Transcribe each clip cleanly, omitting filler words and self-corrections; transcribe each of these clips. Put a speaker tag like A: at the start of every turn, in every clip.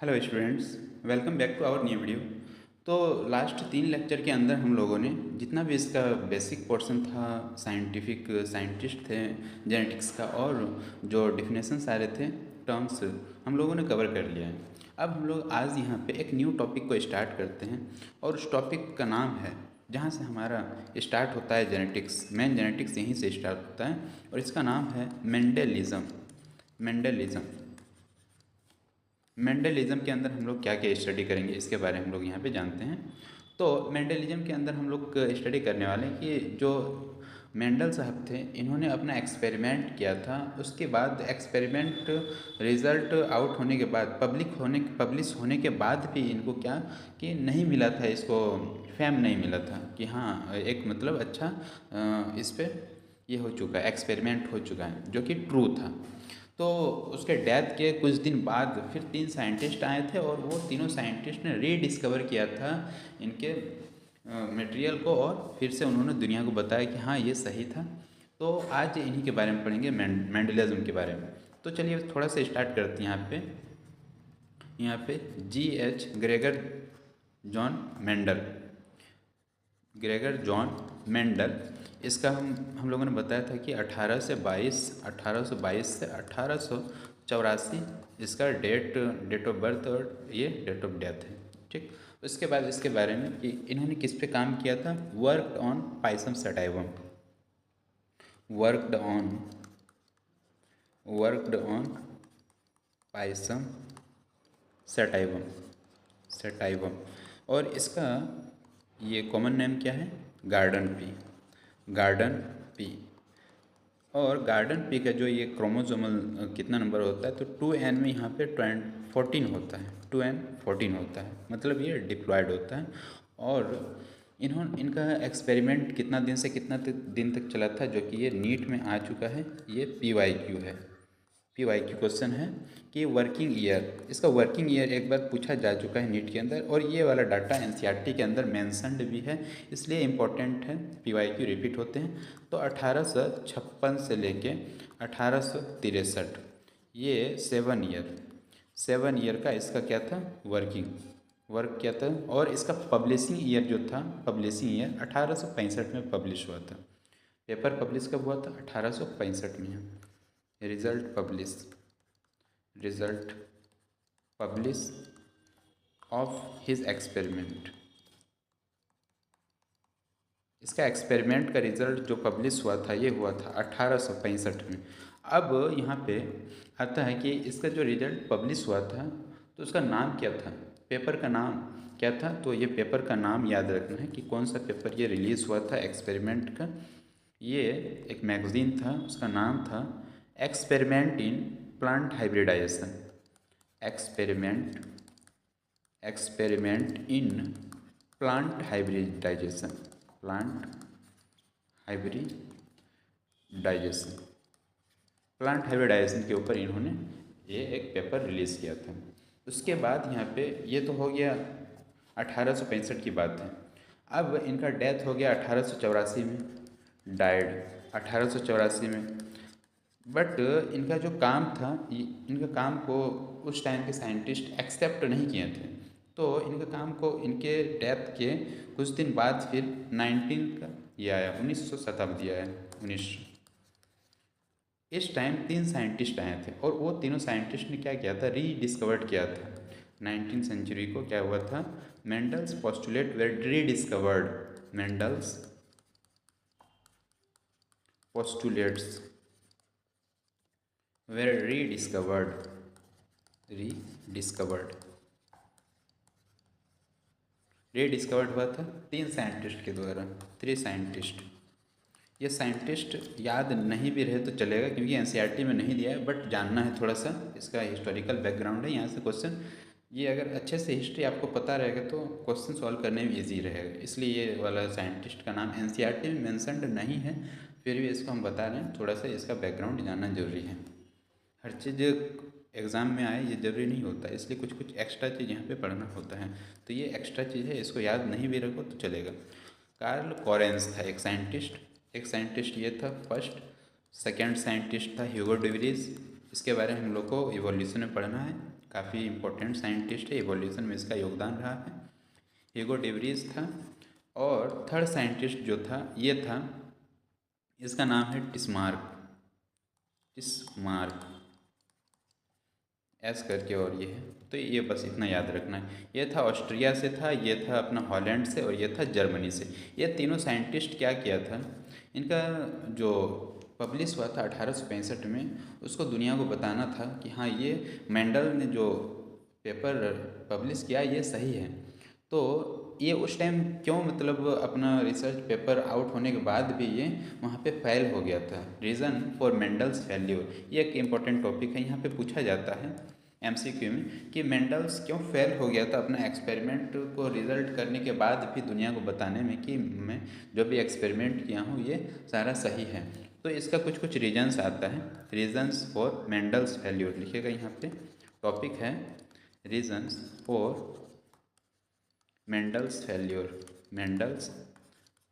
A: Hello students, welcome back to our new video. तो last 3 lecture के अंदर हम लोगों ने जितना भी इसका बेसिक पोर्शन था, साइंटिस्ट थे जेनेटिक्स का, और जो डिफिनेशंस आ रहे थे टर्म्स, हम लोगों ने कवर कर लिया है। अब हम लोग आज यहाँ पे एक न्यू टॉपिक को स्टार्ट करते हैं, और उस टॉपिक का नाम है, जहाँ से हमारा स्टार्ट होता है जेनेटिक्स, मेन जेनेटिक्स यहीं से स्टार्ट होता है, और इसका नाम है मेंडलिज्म। मेंडलिज्म मेंडलिज्म के अंदर हम लोग क्या क्या स्टडी करेंगे, इसके बारे में हम लोग यहाँ पे जानते हैं। तो मेंडलिज्म के अंदर हम लोग स्टडी करने वाले हैं कि जो मेंडल साहब थे, इन्होंने अपना एक्सपेरिमेंट किया था। उसके बाद एक्सपेरिमेंट रिज़ल्ट आउट होने के बाद, पब्लिश होने के बाद भी इनको क्या कि नहीं मिला था, इसको फेम नहीं मिला था कि हाँ एक मतलब अच्छा इस पर ये हो चुका है, एक्सपेरिमेंट हो चुका है, जो कि ट्रू था। तो उसके डेथ के कुछ दिन बाद फिर 3 साइंटिस्ट आए थे, और वो तीनों साइंटिस्ट ने रीडिस्कवर किया था इनके मटेरियल को, और फिर से उन्होंने दुनिया को बताया कि हाँ ये सही था। तो आज इन्हीं के बारे में पढ़ेंगे, मेंडलिज्म के बारे में। तो चलिए थोड़ा सा स्टार्ट करते हैं। यहाँ पे G.H. Gregor John Mendel, Gregor John Mendel, इसका हम लोगों ने बताया था कि 1822 से 1884 इसका डेट ऑफ बर्थ और ये डेट ऑफ डेथ है। ठीक। उसके बाद इसके बारे में कि इन्होंने किस पे काम किया था, worked on Pisum sativum, worked on worked on Pisum sativum sativum और इसका ये कॉमन नेम क्या है, गार्डन पी, गार्डन पी। और गार्डन पी का जो ये क्रोमोसोमल कितना नंबर होता है, तो 2n में यहाँ पे 14 होता है, 2n14 होता है, मतलब ये डिप्लॉयड होता है। और इनका एक्सपेरिमेंट कितना दिन से कितना दिन तक चला था, जो कि ये नीट में आ चुका है। ये PYQ है, PYQ क्वेश्चन है कि वर्किंग ईयर, इसका वर्किंग ईयर एक बार पूछा जा चुका है नीट के अंदर, और ये वाला डाटा NCERT के अंदर मेंशन्ड भी है, इसलिए इम्पोर्टेंट है, PYQ रिपीट होते हैं। तो 1856 से लेके 1863, ये 7 ईयर का इसका क्या था, वर्क किया था। और इसका पब्लिशिंग ईयर जो था, पब्लिशिंग ईयर 1865 में पब्लिश हुआ था। पेपर पब्लिश कब हुआ था, 1865 में। Result publish of his experiment, इसका एक्सपेरिमेंट का रिजल्ट जो पब्लिश हुआ था, ये हुआ था 1865 में। अब यहाँ पे आता है कि इसका जो रिजल्ट पब्लिश हुआ था, तो उसका नाम क्या था, पेपर का नाम क्या था। तो ये पेपर का नाम याद रखना है कि कौन सा पेपर ये रिलीज़ हुआ था एक्सपेरिमेंट का। ये एक मैगज़ीन था, उसका नाम था experiment in plant hybridization, experiment experiment in plant hybridization, plant hybridization plant hybridization के ऊपर इन्होंने ये एक पेपर रिलीज़ किया था। उसके बाद यहाँ पे ये तो हो गया 1865 की बात है। अब इनका डेथ हो गया 1884 में, डाइड 1884 में। बट इनका जो काम था, इनका काम को उस टाइम के साइंटिस्ट एक्सेप्ट नहीं किए थे। तो इनके काम को इनके डेथ के कुछ दिन बाद फिर 19 का ये आया, 1900 शताब्दी आया, 1900। इस टाइम 3 साइंटिस्ट आए थे, और वो तीनों साइंटिस्ट ने क्या किया था, रीडिस्कवर्ड किया था 19th सेंचुरी को। क्या हुआ था, Mendel's postulate were rediscovered, Mendel's postulates were rediscovered हुआ था 3 साइंटिस्ट के द्वारा, 3 साइंटिस्ट। ये साइंटिस्ट याद नहीं भी रहे तो चलेगा, क्योंकि NCERT में नहीं दिया है, बट जानना है थोड़ा सा, इसका हिस्टोरिकल बैकग्राउंड है, यहाँ से क्वेश्चन, ये अगर अच्छे से हिस्ट्री आपको पता रहेगा तो क्वेश्चन सॉल्व करने में ईजी रहेगा। इसलिए ये वाला साइंटिस्ट का नाम NCERT में मेंशन्ड नहीं है, फिर भी इसको हम बता रहे हैं, थोड़ा सा इसका बैकग्राउंड जानना जरूरी है। हर चीज़ एग्ज़ाम में आए ये ज़रूरी नहीं होता, इसलिए कुछ कुछ एक्स्ट्रा चीज़ यहाँ पे पढ़ना होता है। तो ये एक्स्ट्रा चीज़ है, इसको याद नहीं भी रखो तो चलेगा। कार्ल कोरेंस था एक साइंटिस्ट ये था फर्स्ट। सेकंड साइंटिस्ट था ह्यूगो डिवरीज, इसके बारे में हम लोग को इवोल्यूशन में पढ़ना है। काफ़ी इम्पोर्टेंट साइंटिस्ट है, इवोल्यूशन में इसका योगदान रहा है। ह्यूगो डे व्रीज था। और थर्ड साइंटिस्ट जो था ये था, इसका नाम है टिस्मार्क, टिस्मार्क ऐस करके, और ये है, तो ये बस इतना याद रखना है। ये था ऑस्ट्रिया से था, ये था अपना हॉलैंड से, और ये था जर्मनी से। ये तीनों साइंटिस्ट क्या किया था, इनका जो पब्लिश हुआ था 1865 में, उसको दुनिया को बताना था कि हाँ ये मेंडल ने जो पेपर पब्लिश किया ये सही है। तो ये उस टाइम क्यों, मतलब अपना रिसर्च पेपर आउट होने के बाद भी ये वहाँ पे फेल हो गया था। रीज़न फॉर मेंडल्स फेल्यूर, ये एक इम्पॉर्टेंट टॉपिक है, यहाँ पे पूछा जाता है एमसीक्यू में कि मेंडल्स क्यों फेल हो गया था अपना एक्सपेरिमेंट को रिजल्ट करने के बाद भी दुनिया को बताने में कि मैं जो भी एक्सपेरिमेंट किया हूँ ये सारा सही है। तो इसका कुछ कुछ रीजन्स आता है। रीजन्स फॉर मेंडल्स फेल्यूर लिखिएगा, यहाँ पे टॉपिक है reasons for Mendel's failure. Mendel's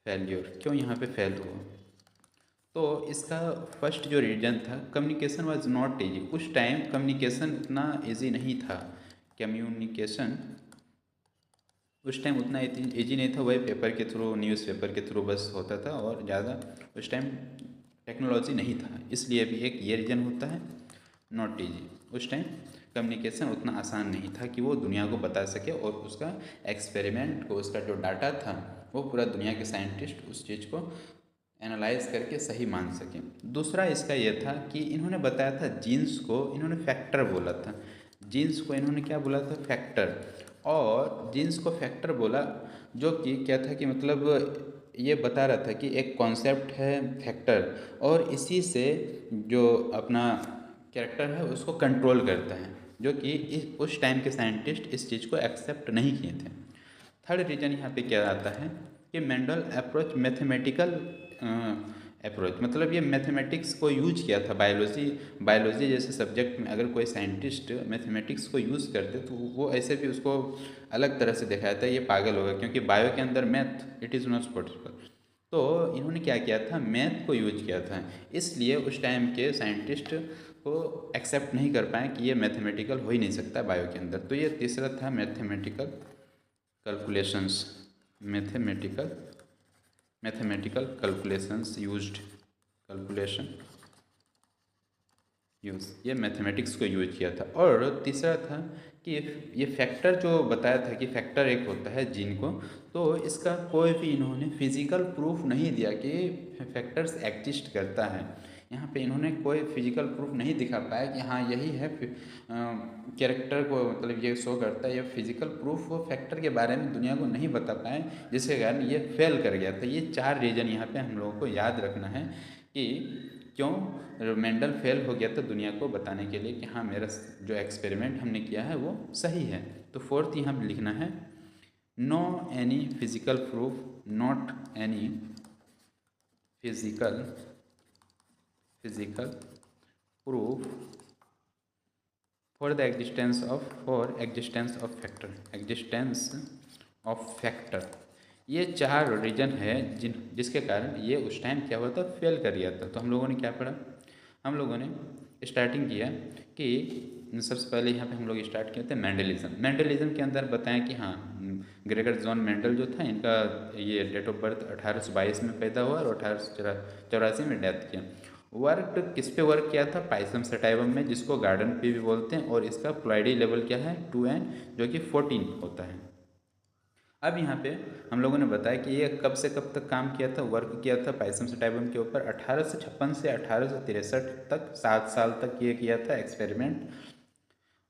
A: failure क्यों यहाँ पे फेल हुआ, तो इसका फर्स्ट जो रीजन था, कम्युनिकेशन वाज नॉट ईजी। उस टाइम कम्युनिकेशन उतना ईजी नहीं था। कम्युनिकेशन उस टाइम उतना ईजी नहीं था, वही पेपर के थ्रू, न्यूज़पेपर के थ्रू बस होता था, और ज़्यादा उस टाइम टेक्नोलॉजी नहीं था, इसलिए भी एक ये रीज़न होता है नॉट ईजी। उस टाइम कम्युनिकेशन उतना आसान नहीं था कि वो दुनिया को बता सके, और उसका एक्सपेरिमेंट को, उसका जो डाटा था वो पूरा दुनिया के साइंटिस्ट उस चीज़ को एनालाइज करके सही मान सकें। दूसरा इसका ये था कि इन्होंने बताया था जीन्स को इन्होंने फैक्टर बोला था। जीन्स को इन्होंने क्या बोला था, फैक्टर। और जीन्स को फैक्टर बोला, जो कि क्या था कि मतलब ये बता रहा था कि एक कॉन्सेप्ट है फैक्टर, और इसी से जो अपना कैरेक्टर है उसको कंट्रोल करता है, जो कि उस टाइम के साइंटिस्ट इस चीज़ को एक्सेप्ट नहीं किए थे। थर्ड रीजन यहाँ पे क्या आता है कि मेंडल अप्रोच मैथमेटिकल अप्रोच, मतलब ये मैथमेटिक्स को यूज किया था। बायोलॉजी जैसे सब्जेक्ट में अगर कोई साइंटिस्ट मैथमेटिक्स को यूज़ करते तो वो ऐसे भी उसको अलग तरह से दिखाया था, ये पागल होगा, क्योंकि बायो के अंदर math it is not possible. तो इन्होंने क्या किया था, मैथ को यूज किया था, इसलिए उस टाइम के साइंटिस्ट को एक्सेप्ट नहीं कर पाए कि ये मैथमेटिकल हो ही नहीं सकता बायो के अंदर। तो ये तीसरा था mathematical calculations, mathematical calculations used, calculation use, ये मैथमेटिक्स को यूज किया था। और तीसरा था कि ये फैक्टर जो बताया था कि फैक्टर एक होता है जीन को, तो इसका कोई भी इन्होंने फिजिकल प्रूफ नहीं दिया कि फैक्टर्स एग्जिस्ट करता है। यहाँ पे इन्होंने कोई फिजिकल प्रूफ नहीं दिखा पाया कि हाँ यही है कैरेक्टर को, मतलब ये शो करता है, ये फिजिकल प्रूफ वो फैक्टर के बारे में दुनिया को नहीं बता पाए, जिसके कारण ये फेल कर गया था। ये 4 रीजन यहाँ पे हम लोगों को याद रखना है कि क्यों मेंडल फेल हो गया था दुनिया को बताने के लिए कि हाँ मेरा जो एक्सपेरिमेंट हमने किया है वो सही है। तो फोर्थ यहाँ पे लिखना है no any physical proof, not any physical proof for existence of factor. ये 4 रीजन है जिसके कारण ये उस टाइम क्या हुआ था, फेल कर गया था। तो हम लोगों ने क्या पढ़ा, हम लोगों ने स्टार्टिंग किया कि सबसे पहले यहाँ पे हम लोग स्टार्ट किए थे मेंडलिज्म के अंदर बताएं कि हाँ ग्रेगर जॉन मेंडल जो था, इनका ये डेट ऑफ बर्थ 1822 में पैदा हुआ और 1884 में डेथ किया। वर्क किस पे वर्क किया था, पाइसम सटाइवम में, जिसको गार्डन पे भी बोलते हैं, और इसका प्लॉइडी लेवल क्या है 2n, जो कि 14 होता है। अब यहाँ पे हम लोगों ने बताया कि ये कब से कब तक काम किया था, वर्क किया था पाइसम सटाइवम के ऊपर 1856 से 1863 तक, 7 साल तक ये किया था एक्सपेरिमेंट।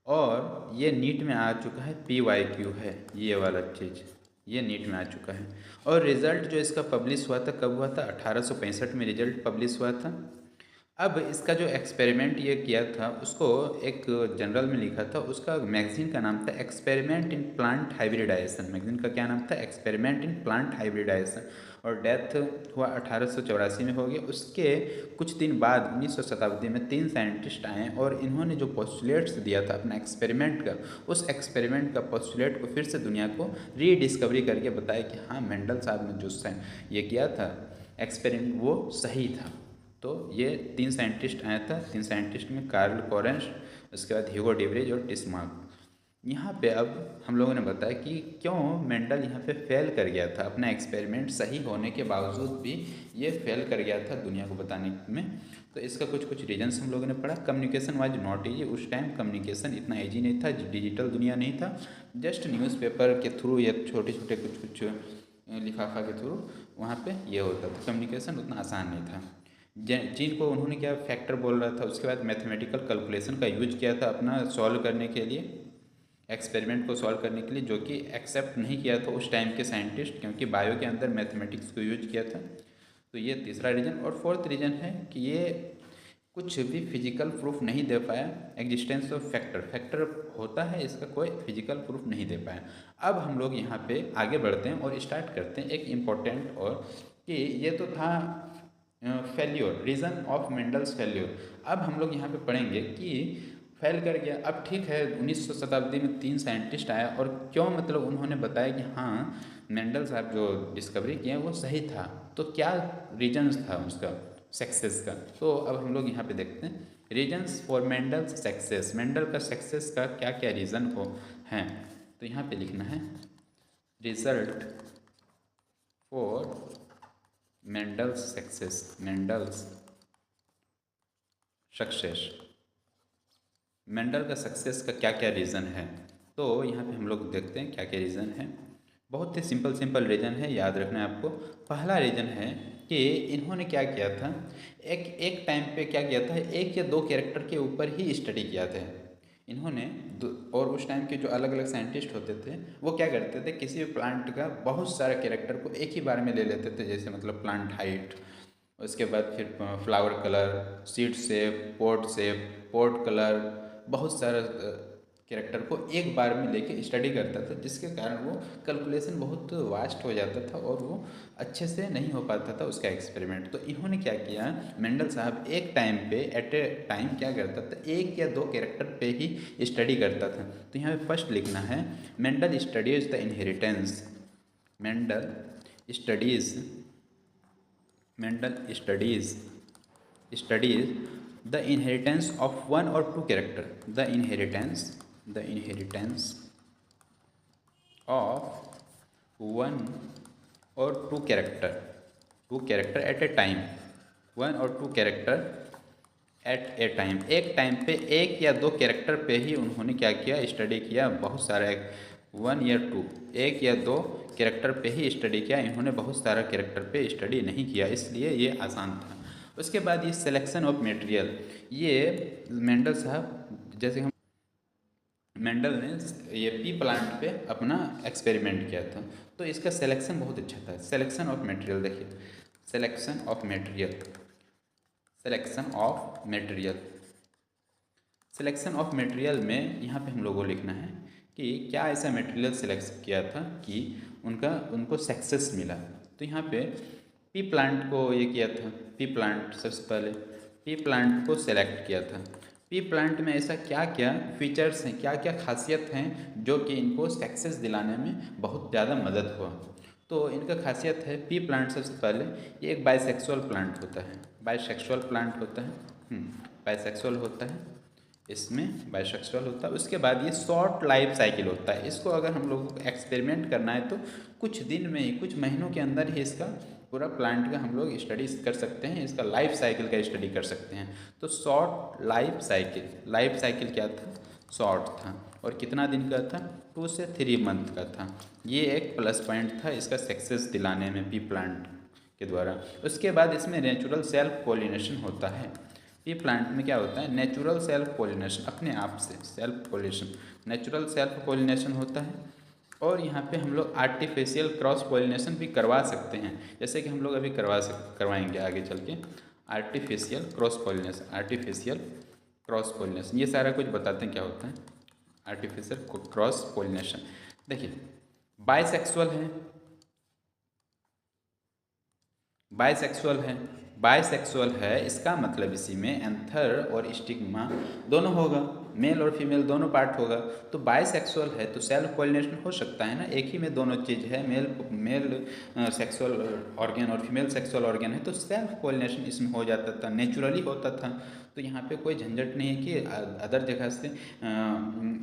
A: और ये नीट में आ चुका है, PYQ है ये वाला चीज़, ये नीट में आ चुका है। और रिज़ल्ट जो इसका पब्लिश हुआ था कब हुआ था, 1865 में रिजल्ट पब्लिश हुआ था। अब इसका जो एक्सपेरिमेंट ये किया था उसको एक जर्नल में लिखा था, उसका मैगज़ीन का नाम था experiment in plant hybridization. Magazine का क्या नाम था, एक्सपेरिमेंट इन प्लांट हाइब्रिडाइजेशन। और डेथ हुआ 1884 में हो गया। उसके कुछ दिन बाद 19वीं शताब्दी में 3 साइंटिस्ट आए और इन्होंने जो पोस्टुलेट्स दिया था अपना एक्सपेरिमेंट का, उस एक्सपेरिमेंट का पोस्टुलेट को फिर से दुनिया को रीडिस्कवरी करके बताया कि हाँ मेंडल साहब ने जो ये किया था एक्सपेरिमेंट वो सही था। तो ये 3 साइंटिस्ट आया था। 3 साइंटिस्ट में कार्ल कोरेंश, उसके बाद ह्यूगो डेवरेज और टिस्मार्क। यहाँ पे अब हम लोगों ने बताया कि क्यों मेंडल यहाँ पे फेल कर गया था, अपना एक्सपेरिमेंट सही होने के बावजूद भी ये फेल कर गया था दुनिया को बताने में। तो इसका कुछ कुछ रीजन्स हम लोगों ने पढ़ा। कम्युनिकेशन वाज नॉट ईजी, उस टाइम कम्युनिकेशन इतना ईजी नहीं था, डिजिटल दुनिया नहीं था, जस्ट न्यूज़पेपर के थ्रू या छोटे छोटे कुछ कुछ लिफाफा के थ्रू वहाँ पे ये होता था, कम्युनिकेशन उतना आसान नहीं था। जिन को उन्होंने क्या फैक्टर बोल रहा था, उसके बाद मैथमेटिकल कैलकुलेशन का यूज किया था अपना सॉल्व करने के लिए, एक्सपेरिमेंट को सॉल्व करने के लिए, जो कि एक्सेप्ट नहीं किया था उस टाइम के साइंटिस्ट, क्योंकि बायो के अंदर मैथमेटिक्स को यूज किया था। तो ये तीसरा रीज़न। और फोर्थ रीज़न है कि ये कुछ भी फिजिकल प्रूफ नहीं दे पाया, एग्जिस्टेंस ऑफ फैक्टर, फैक्टर होता है इसका कोई फिजिकल प्रूफ नहीं दे पाया। अब हम लोग यहाँ पे आगे बढ़ते हैं और स्टार्ट करते हैं एक इम्पॉर्टेंट, और कि ये तो था failure, reason of Mendel's failure. अब हम लोग यहाँ पे पढ़ेंगे कि फेल कर गया। अब ठीक है, 19वीं शताब्दी में 3 साइंटिस्ट आया और क्यों, मतलब उन्होंने बताया कि हाँ मेंडल साहब जो डिस्कवरी किए वो सही था, तो क्या रीजन्स था उसका सक्सेस का। तो अब हम लोग यहाँ पे देखते हैं reasons for Mendel's success, Mendel का सक्सेस का क्या क्या रीज़न हो हैं। तो यहाँ पे लिखना है result for Mendel's success, Mendel's success, Mendel का सक्सेस का क्या क्या रीज़न है। तो यहाँ पे हम लोग देखते हैं क्या क्या रीज़न है। बहुत ही सिंपल रीज़न है, याद रखना है आपको। पहला रीज़न है कि इन्होंने क्या किया था, एक टाइम पे क्या किया था, एक या दो कैरेक्टर के ऊपर ही स्टडी किया था इन्होंने। और उस टाइम के जो अलग अलग साइंटिस्ट होते थे वो क्या करते थे, किसी भी प्लांट का बहुत सारा कैरेक्टर को एक ही बार में ले लेते थे, जैसे मतलब प्लांट हाइट, उसके बाद फिर flower colour, seed shape, pot colour, बहुत सारा कैरेक्टर को एक बार में लेके स्टडी करता था, जिसके कारण वो कैलकुलेशन बहुत वास्ट हो जाता था और वो अच्छे से नहीं हो पाता था उसका एक्सपेरिमेंट। तो इन्होंने क्या किया, मेंडल साहब एक टाइम पे एट ए टाइम क्या करता था, एक या दो कैरेक्टर पे ही स्टडी करता था। तो यहाँ पे फर्स्ट लिखना है Mendel studies the inheritance, Mendel studies, Mendel studies the inheritance of one और two character, the inheritance of one और two character at a time, one और two character at a time, एक टाइम पे एक या दो कैरेक्टर पे ही उन्होंने क्या किया, स्टडी किया। बहुत सारा, वन या टू, एक या दो कैरेक्टर पे ही स्टडी किया इन्होंने, बहुत सारा कैरेक्टर पे स्टडी नहीं किया, इसलिए ये आसान था। उसके बाद ये सिलेक्शन ऑफ मटेरियल, ये मेंडल साहब, जैसे हम मेंडल ने ये पी प्लांट पे अपना एक्सपेरिमेंट किया था, तो इसका सिलेक्शन बहुत अच्छा था। सिलेक्शन ऑफ मटेरियल देखिए, selection of material, selection of material, selection of material में यहाँ पे हम लोगों को लिखना है कि क्या ऐसा मटेरियल सिलेक्ट किया था कि उनको सक्सेस मिला। तो यहाँ पे पी प्लांट को ये किया था, पी प्लांट सबसे पहले पी प्लांट को सेलेक्ट किया था। पी प्लांट में ऐसा क्या क्या फीचर्स हैं, क्या क्या खासियत हैं जो कि इनको सक्सेस दिलाने में बहुत ज़्यादा मदद हुआ। तो इनका खासियत है, पी प्लांट सबसे पहले ये एक बाइसेक्सुअल प्लांट होता है, बाइसेक्सुअल प्लांट होता है, बाइसेक्सुअल होता है, इसमें बाइसेक्सुअल होता है। उसके बाद ये शॉर्ट लाइफ साइकिल होता है। इसको अगर हम लोगों को एक्सपेरिमेंट करना है तो कुछ दिन में ही, कुछ महीनों के अंदर ही इसका पूरा प्लांट का हम लोग स्टडी कर सकते हैं, इसका लाइफ साइकिल का स्टडी कर सकते हैं। तो शॉर्ट लाइफ साइकिल क्या था, शॉर्ट था, और कितना दिन का था, 2 से 3 मंथ का था। ये एक प्लस पॉइंट था इसका सक्सेस दिलाने में पी प्लांट के द्वारा। उसके बाद इसमें नेचुरल सेल्फ पॉलिनेशन होता है। पी प्लांट में क्या होता है, नेचुरल सेल्फ पॉलिनेशन, अपने आप से self pollination, natural self pollination होता है। और यहाँ पे हम लोग आर्टिफिशियल क्रॉस पॉलिनेशन भी करवा सकते हैं, जैसे कि हम लोग अभी करवाएंगे आगे चल के artificial cross pollination, artificial cross pollination, ये सारा कुछ बताते हैं क्या होता है आर्टिफिशियल क्रॉस पॉलिनेशन। देखिए बाइसेक्सुअल है, बाइसेक्सुअल है, इसका मतलब इसी में एंथर और स्टिग्मा दोनों होगा, मेल और फीमेल दोनों पार्ट होगा। तो बाइसेक्सुअल है तो सेल्फ पॉलिनेशन हो सकता है ना, एक ही में दोनों चीज़ है, मेल सेक्सुअल ऑर्गन और फीमेल सेक्सुअल ऑर्गन है, तो सेल्फ पॉलिनेशन इसमें हो जाता था, नेचुरली होता था। तो यहाँ पे कोई झंझट नहीं है कि अदर जगह से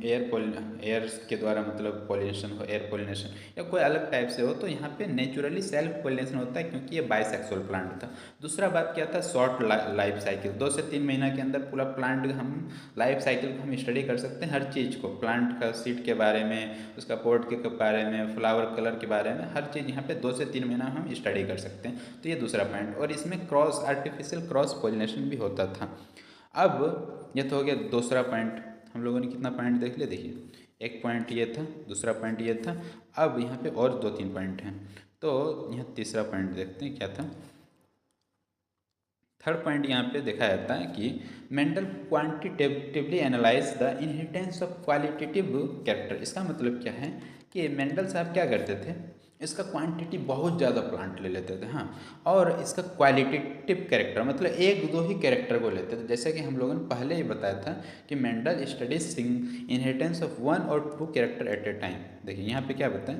A: एयर के द्वारा मतलब पॉलिनेशन हो, एयर पॉलिनेशन या कोई अलग टाइप से हो, तो यहाँ पे नेचुरली सेल्फ पॉलिनेशन होता है क्योंकि ये बाइसेक्सुअल प्लांट था। दूसरा बात क्या था, शॉर्ट लाइफ साइकिल, 2 से 3 महीना के अंदर पूरा प्लांट हम लाइफ साइकिल को हम स्टडी कर सकते हैं, हर चीज़ को, प्लांट का सीड के बारे में, उसका पोर्ट के बारे में, फ्लावर कलर के बारे में, हर चीज़ यहाँ पे 2 से 3 महीना हम स्टडी कर सकते हैं। तो ये दूसरा पॉइंट। और इसमें क्रॉस आर्टिफिशियल क्रॉस पॉलिनेशन भी होता था। अब ये तो हो गया दूसरा पॉइंट। हम लोगों ने कितना पॉइंट देख लिया, देखिए एक पॉइंट ये था, दूसरा पॉइंट ये था। अब यहाँ पे और 2-3 पॉइंट हैं, तो यहाँ तीसरा पॉइंट देखते हैं क्या था। थर्ड पॉइंट यहाँ पे देखा जाता है कि Mendel quantitatively analyse the inheritance of qualitative character. इसका मतलब क्या है कि मेंडल साहब क्या करते थे, इसका क्वांटिटी बहुत ज़्यादा प्लांट ले लेते थे, हाँ, और इसका क्वालिटेटिव कैरेक्टर मतलब 1-2 ही कैरेक्टर को लेते थे। जैसे कि हम लोगों ने पहले ही बताया था कि मेंडल स्टडीज इनहेरिटेंस ऑफ 1 और 2 कैरेक्टर एट ए टाइम। देखिए यहाँ पे क्या बताएं,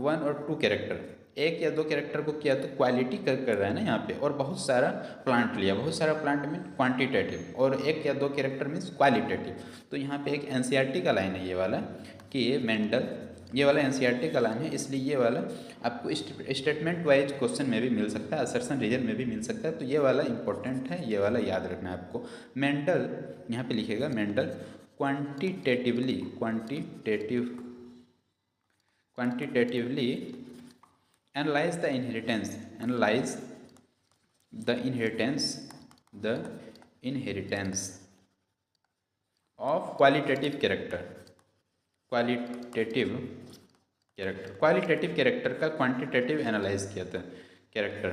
A: 1 और 2 कैरेक्टर, 1 या 2 कैरेक्टर को किया तो क्वालिटी कर रहा है ना यहाँ पे, और बहुत सारा प्लांट लिया, बहुत सारा प्लांट मीन क्वांटिटेटिव, और 1 या 2 कैरेक्टर मीन्स क्वालिटेटिव। तो यहाँ पे एक एनसीईआरटी का लाइन है ये वाला कि ये मेंडल, ये वाला एनसीईआरटी का लाइन है, इसलिए ये वाला आपको स्टेटमेंट वाइज क्वेश्चन में भी मिल सकता है, असर्शन रीजन में भी मिल सकता है। तो ये वाला इंपॉर्टेंट है, ये वाला याद रखना है आपको। मेंडल यहाँ पे लिखेगा, Mendel quantitatively analyze the inheritance of qualitative character का क्वांटिटेटिव एनालाइज किया था कैरेक्टर।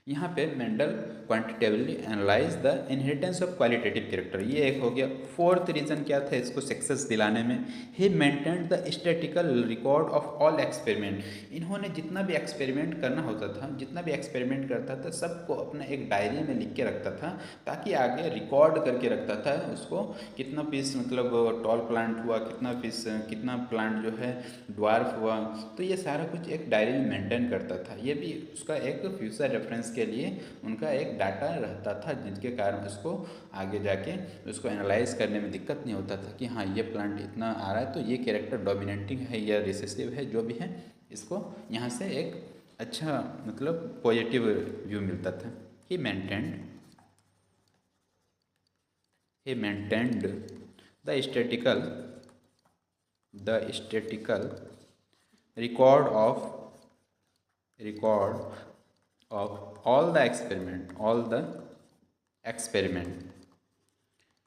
A: यहाँ पे Mendel quantitatively analyse the inheritance of qualitative character, ये एक हो गया। फोर्थ रीजन क्या था इसको सक्सेस दिलाने में, he maintained the statistical record of all experiment. इन्होंने जितना भी एक्सपेरिमेंट करना होता था, जितना भी एक्सपेरिमेंट करता था, सबको अपना एक डायरी में लिख के रखता था, ताकि आगे रिकॉर्ड करके रखता था उसको, कितना पीस मतलब टॉल प्लांट हुआ, कितना प्लांट जो है ड्वार्फ हुआ, तो ये सारा कुछ एक डायरी में मेंटेन करता था। ये भी उसका एक फ्यूचर रेफरेंस के लिए उनका एक डाटा रहता था, जिनके कारण उसको आगे जाके उसको एनालाइज करने में दिक्कत नहीं होता था कि हाँ ये प्लांट इतना आ रहा है तो ये कैरेक्टर डोमिनेटिंग है या रिसेसिव है, जो भी है, इसको यहाँ से एक अच्छा मतलब पॉजिटिव व्यू मिलता था। He maintained the statistical record of all the experiment.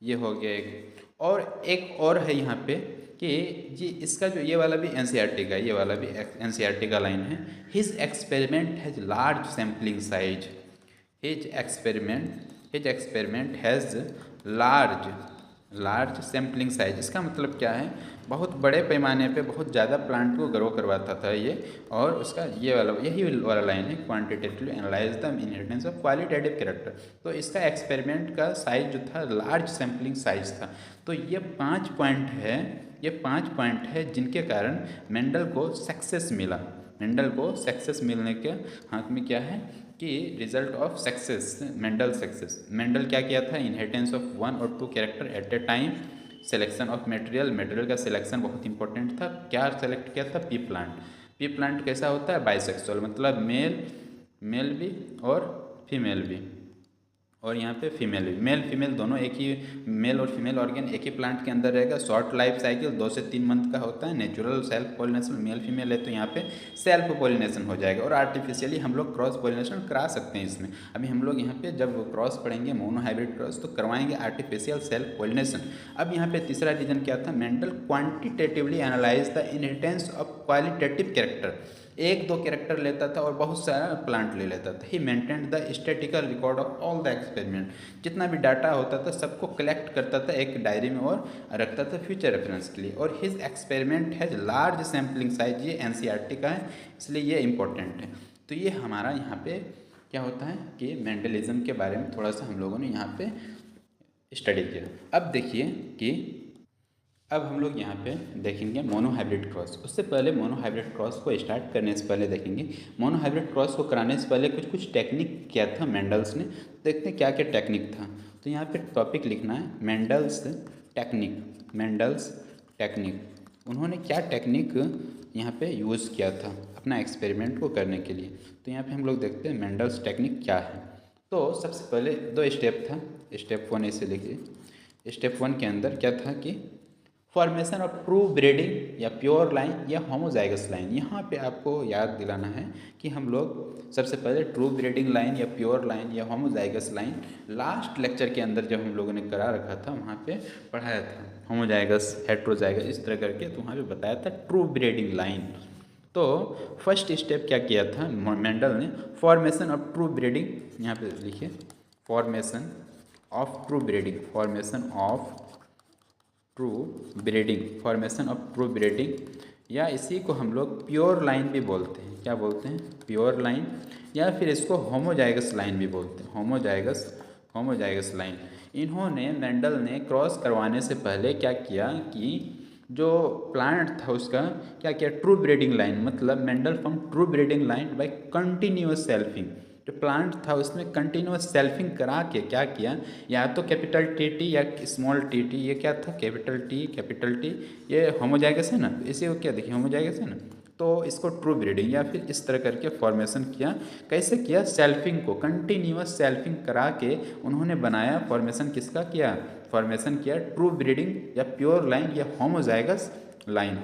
A: ये हो गया एक। और एक और है यहाँ पे कि जी इसका जो ये वाला भी एनसीईआरटी का, ये वाला भी एनसीईआरटी का लाइन है, his experiment has large sampling size. His experiment has large sampling size. इसका मतलब क्या है, बहुत बड़े पैमाने पे बहुत ज़्यादा प्लांट को ग्रो करवाता था ये। और उसका ये वाला यही वाला लाइन है, quantitatively analyse the inheritance of qualitative character. तो इसका एक्सपेरिमेंट का साइज जो था लार्ज सैम्पलिंग साइज था। तो ये 5 पॉइंट है जिनके कारण मेंडल को सक्सेस मिला। मेंडल को सक्सेस मिलने के हाथ में क्या है कि रिजल्ट ऑफ सक्सेस, मेंडल क्या किया था, इनहेरिटेंस ऑफ 1 और 2 character at a time, selection of material का सिलेक्शन बहुत इंपॉर्टेंट था। क्या सेलेक्ट किया था, पी प्लांट कैसा होता है, बाइसेक्सुअल, मतलब मेल भी और फीमेल भी, और यहाँ पे फीमेल भी, मेल फीमेल दोनों एक ही, मेल और फीमेल ऑर्गेन एक ही प्लांट के अंदर रहेगा। शॉर्ट लाइफ साइकिल 2 से 3 मंथ का होता है। Natural self pollination, male female है तो यहाँ पे सेल्फ पॉलिनेशन हो जाएगा। और आर्टिफिशियली हम लोग क्रॉस पॉलिनेशन करा सकते हैं इसमें। अभी हम लोग यहाँ पे जब क्रॉस पढ़ेंगे, मोनो हाइब्रिड क्रॉस, तो करवाएंगे आर्टिफिशियल सेल्फ पॉलिनेशन। अब यहाँ पे तीसरा रीजन क्या था, Mendel quantitatively analyse the inheritance of qualitative character. 1-2 character लेता था और बहुत सारा प्लांट ले लेता था। He maintained the statistical record of all the experiment. जितना भी डाटा होता था सबको कलेक्ट करता था एक डायरी में और रखता था फ्यूचर रेफरेंस के लिए। और his experiment has large sampling size, ये एनसीईआरटी का है इसलिए ये इंपॉर्टेंट है। तो ये हमारा यहाँ पे क्या होता है कि मेंडलिज्म के बारे में थोड़ा सा हम लोगों ने यहाँ पे स्टडी किया। अब देखिए कि अब हम लोग यहाँ पे देखेंगे मोनो हाइब्रिड क्रॉस। उससे पहले मोनो हाइब्रिड क्रॉस को स्टार्ट करने से पहले देखेंगे, मोनो हाइब्रिड क्रॉस को कराने से पहले कुछ टेक्निक क्या था मेंडल्स ने, देखते हैं क्या क्या टेक्निक था। तो यहाँ पे टॉपिक लिखना है मेंडल्स टेक्निक, मेंडल्स टेक्निक। उन्होंने क्या टेक्निक यहाँ पे यूज़ किया था अपना एक्सपेरिमेंट को करने के लिए। तो यहाँ पे हम लोग देखते हैं मेंडल्स टेक्निक क्या है। तो सबसे पहले 2 स्टेप था, स्टेप 1 इसे लिखिए। स्टेप 1 के अंदर क्या था कि फॉर्मेशन ऑफ ट्रू ब्रीडिंग या प्योर लाइन या होमोजाइगस लाइन। यहाँ पे आपको याद दिलाना है कि हम लोग सबसे पहले ट्रू ब्रीडिंग लाइन या प्योर लाइन या होमोजाइगस लाइन लास्ट लेक्चर के अंदर जब हम लोगों ने करा रखा था वहाँ पे पढ़ाया था, होमोजाइगस हेट्रोजाइगस इस तरह करके, तो वहाँ पे बताया था ट्रू ब्रीडिंग लाइन। तो फर्स्ट स्टेप क्या किया था मेंडल ने, फॉर्मेशन ऑफ ट्रू ब्रीडिंग, यहाँ पे लिखिए formation of true breeding, formation of true breeding, formation of true breeding, या इसी को हम लोग प्योर लाइन भी बोलते हैं। क्या बोलते हैं? प्योर लाइन, या फिर इसको होमोजाइगस लाइन भी बोलते हैं, होमोजाइगस लाइन। इन्होंने मेंडल ने क्रॉस करवाने से पहले क्या किया कि जो प्लांट था उसका क्या किया, ट्रू ब्रीडिंग लाइन, मतलब Mendel from true breeding line by continuous selfing. जो प्लांट था उसमें कंटिन्यूअस सेल्फिंग करा के क्या किया, या तो कैपिटल टी या स्मॉल टी, ये क्या था, कैपिटल टी, ये होमोजाइगस है ना, इसी को क्या देखिए होमोजाइगस है ना, तो इसको ट्रू ब्रीडिंग या फिर इस तरह करके फॉर्मेशन किया। कैसे किया? सेल्फिंग को कंटिन्यूअस सेल्फिंग करा के उन्होंने बनाया, फॉर्मेशन किसका किया, फॉर्मेशन किया ट्रू ब्रीडिंग या प्योर लाइन या होमोजाइगस लाइन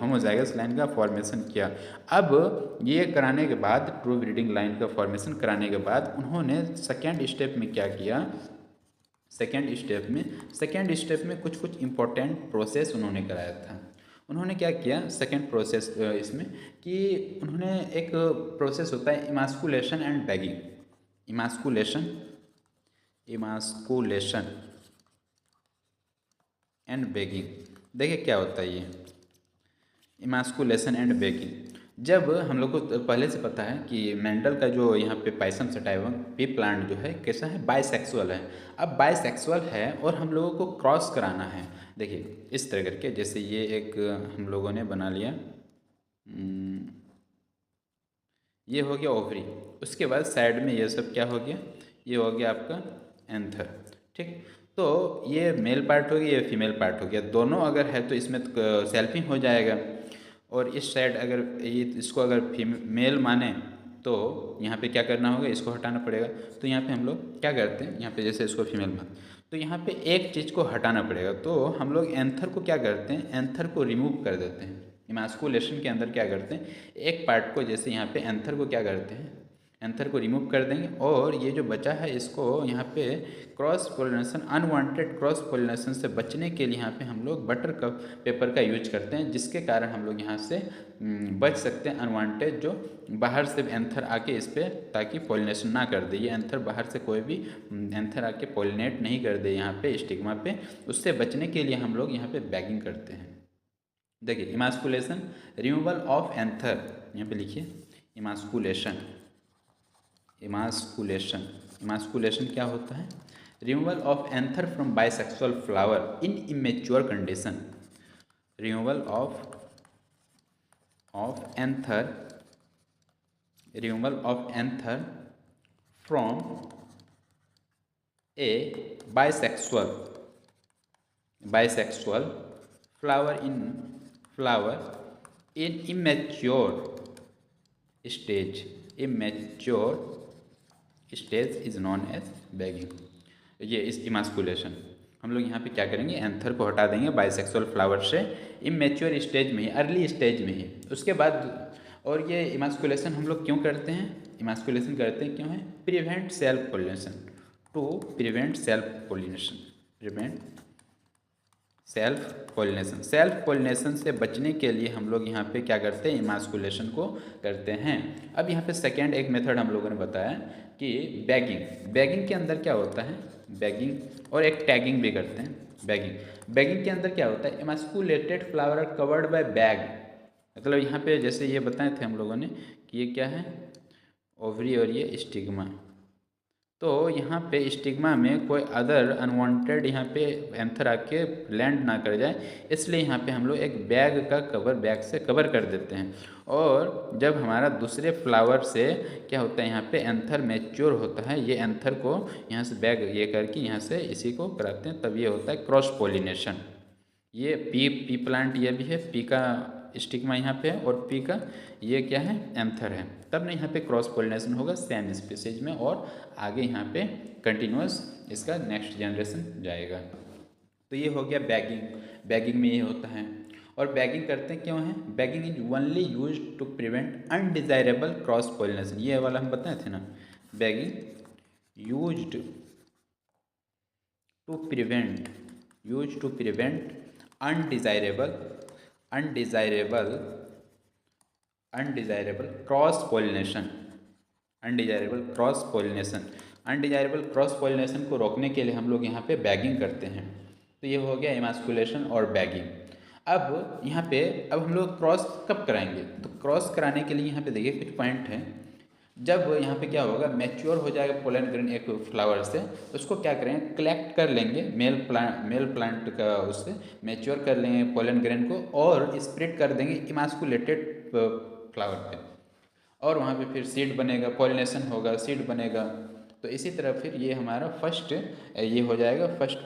A: का फॉर्मेशन किया। अब ये कराने के बाद, ट्रू ब्रीडिंग लाइन का फॉर्मेशन कराने के बाद उन्होंने सेकेंड स्टेप में क्या किया, सेकेंड स्टेप में कुछ इम्पोर्टेंट प्रोसेस उन्होंने कराया था। उन्होंने क्या किया सेकेंड प्रोसेस इसमें कि उन्होंने एक प्रोसेस होता है emasculation and bagging, emasculation and bagging. देखिए क्या होता है ये इमास्कुलेशन एंड बैगिंग। जब हम लोग को पहले से पता है कि मेंडल का जो यहाँ पे पाइसम सटाइवम पी प्लांट जो है कैसा है, बाइसेक्सुअल है। अब बाइसेक्सुअल है और हम लोगों को क्रॉस कराना है। देखिए इस तरह करके, जैसे ये एक हम लोगों ने बना लिया, ये हो गया ओवरी, उसके बाद साइड में ये सब क्या हो गया, ये हो गया आपका एंथर, ठीक। तो ये मेल पार्ट हो गया, ये फीमेल पार्ट हो गया, दोनों अगर है तो इसमें सेल्फिंग हो जाएगा। और इस साइड अगर ये इसको अगर मेल माने तो यहाँ पे क्या करना होगा, इसको हटाना पड़ेगा। तो यहाँ पे हम लोग क्या करते हैं, यहाँ पे जैसे इसको फीमेल मान, तो यहाँ पे एक चीज़ को हटाना पड़ेगा। तो हम लोग एंथर को क्या करते हैं, एंथर को रिमूव कर देते हैं। इमास्कुलेशन के अंदर क्या करते हैं, एक पार्ट को, जैसे यहाँ पे एंथर को क्या करते हैं, एंथर को रिमूव कर देंगे, और ये जो बचा है इसको यहाँ पे cross pollination, unwanted cross pollination से बचने के लिए यहाँ पे हम लोग बटर का पेपर का यूज करते हैं, जिसके कारण हम लोग यहाँ से बच सकते हैं अनवांटेड जो बाहर से एंथर आके इस पर, ताकि पोलिनेशन ना कर दे, ये एंथर बाहर से कोई भी एंथर आके पोलिनेट नहीं कर दे यहाँ पे स्टिग्मा पे, उससे बचने के लिए हम लोग यहाँ पे बैगिंग करते हैं। देखिए इमास्कुलेशन, रिमूवल ऑफ एंथर, यहाँ पे लिखिए इमास्कुलेशन क्या होता है, removal of anther from bisexual flower in immature condition, removal of anther from A bisexual flower in immature stage is known as bagging. ये इस इमास्कुलेशन हम लोग यहाँ पे क्या करेंगे, एंथर को हटा देंगे बाइसेक्सुअल फ्लावर से इमेच्योर स्टेज में ही, अर्ली स्टेज में ही। उसके बाद, और ये इमास्कुलेशन हम लोग क्यों करते हैं, इमास्कुलेशन करते हैं क्यों है, prevent self pollination, to prevent self pollination से बचने के लिए हम लोग यहाँ पे क्या करते हैं, इमास्कुलेशन को करते हैं। अब यहाँ पे सेकेंड एक मेथड हम लोगों ने बताया कि बैगिंग के अंदर क्या होता है, बैगिंग और एक टैगिंग भी करते हैं। बैगिंग के अंदर क्या होता है, emasculated flower are covered by bag, मतलब यहाँ पे जैसे ये बताए थे हम लोगों ने कि ये क्या है, ओवरी और ये स्टिग्मा, तो यहाँ पे स्टिग्मा में कोई अदर अनवांटेड यहाँ पे एंथर आके लैंड ना कर जाए, इसलिए यहाँ पे हम लोग एक बैग का कवर, बैग से कवर कर देते हैं। और जब हमारा दूसरे फ्लावर से क्या होता है, यहाँ पे एंथर मैच्योर होता है, ये एंथर को यहाँ से बैग ये करके यहाँ से इसी को कराते हैं, तब ये होता है क्रॉस पॉलिनेशन। ये पी प्लांट ये भी है, पी का स्टिग्मा यहाँ पे है और पी का ये क्या है, एंथर है, तब ना यहाँ पे क्रॉस पोलिनेशन होगा सेम स्पीसीज में, और आगे यहाँ पे कंटिन्यूस इसका नेक्स्ट जनरेशन जाएगा। तो ये हो गया बैगिंग। बैगिंग में ये होता है। और बैगिंग करते क्यों हैं? Bagging is only use to prevent undesirable cross pollination, ये वाला हम बताए थे ना। Bagging used to prevent undesirable cross pollination. Undesirable cross pollination को रोकने के लिए हम लोग यहाँ पे बैगिंग करते हैं। तो ये हो गया इमास्कुलेशन और बैगिंग। अब यहाँ पे अब हम लोग क्रॉस कब कराएंगे? तो क्रॉस कराने के लिए यहाँ पे देखिए कुछ पॉइंट हैं। जब यहाँ पे क्या होगा, मैच्योर हो जाएगा पोलन ग्रेन एक फ्लावर से, उसको क्या करेंगे, कलेक्ट कर लेंगे मेल प्लांट का, उससे मैच्योर कर लेंगे पोलन ग्रेन को और स्प्रेड कर देंगे इमास्कुलेटेड फ्लावर पे, और वहाँ पे फिर सीड बनेगा, पॉलिनेशन होगा, सीड बनेगा। तो इसी तरह फिर ये हमारा फर्स्ट ये हो जाएगा, फर्स्ट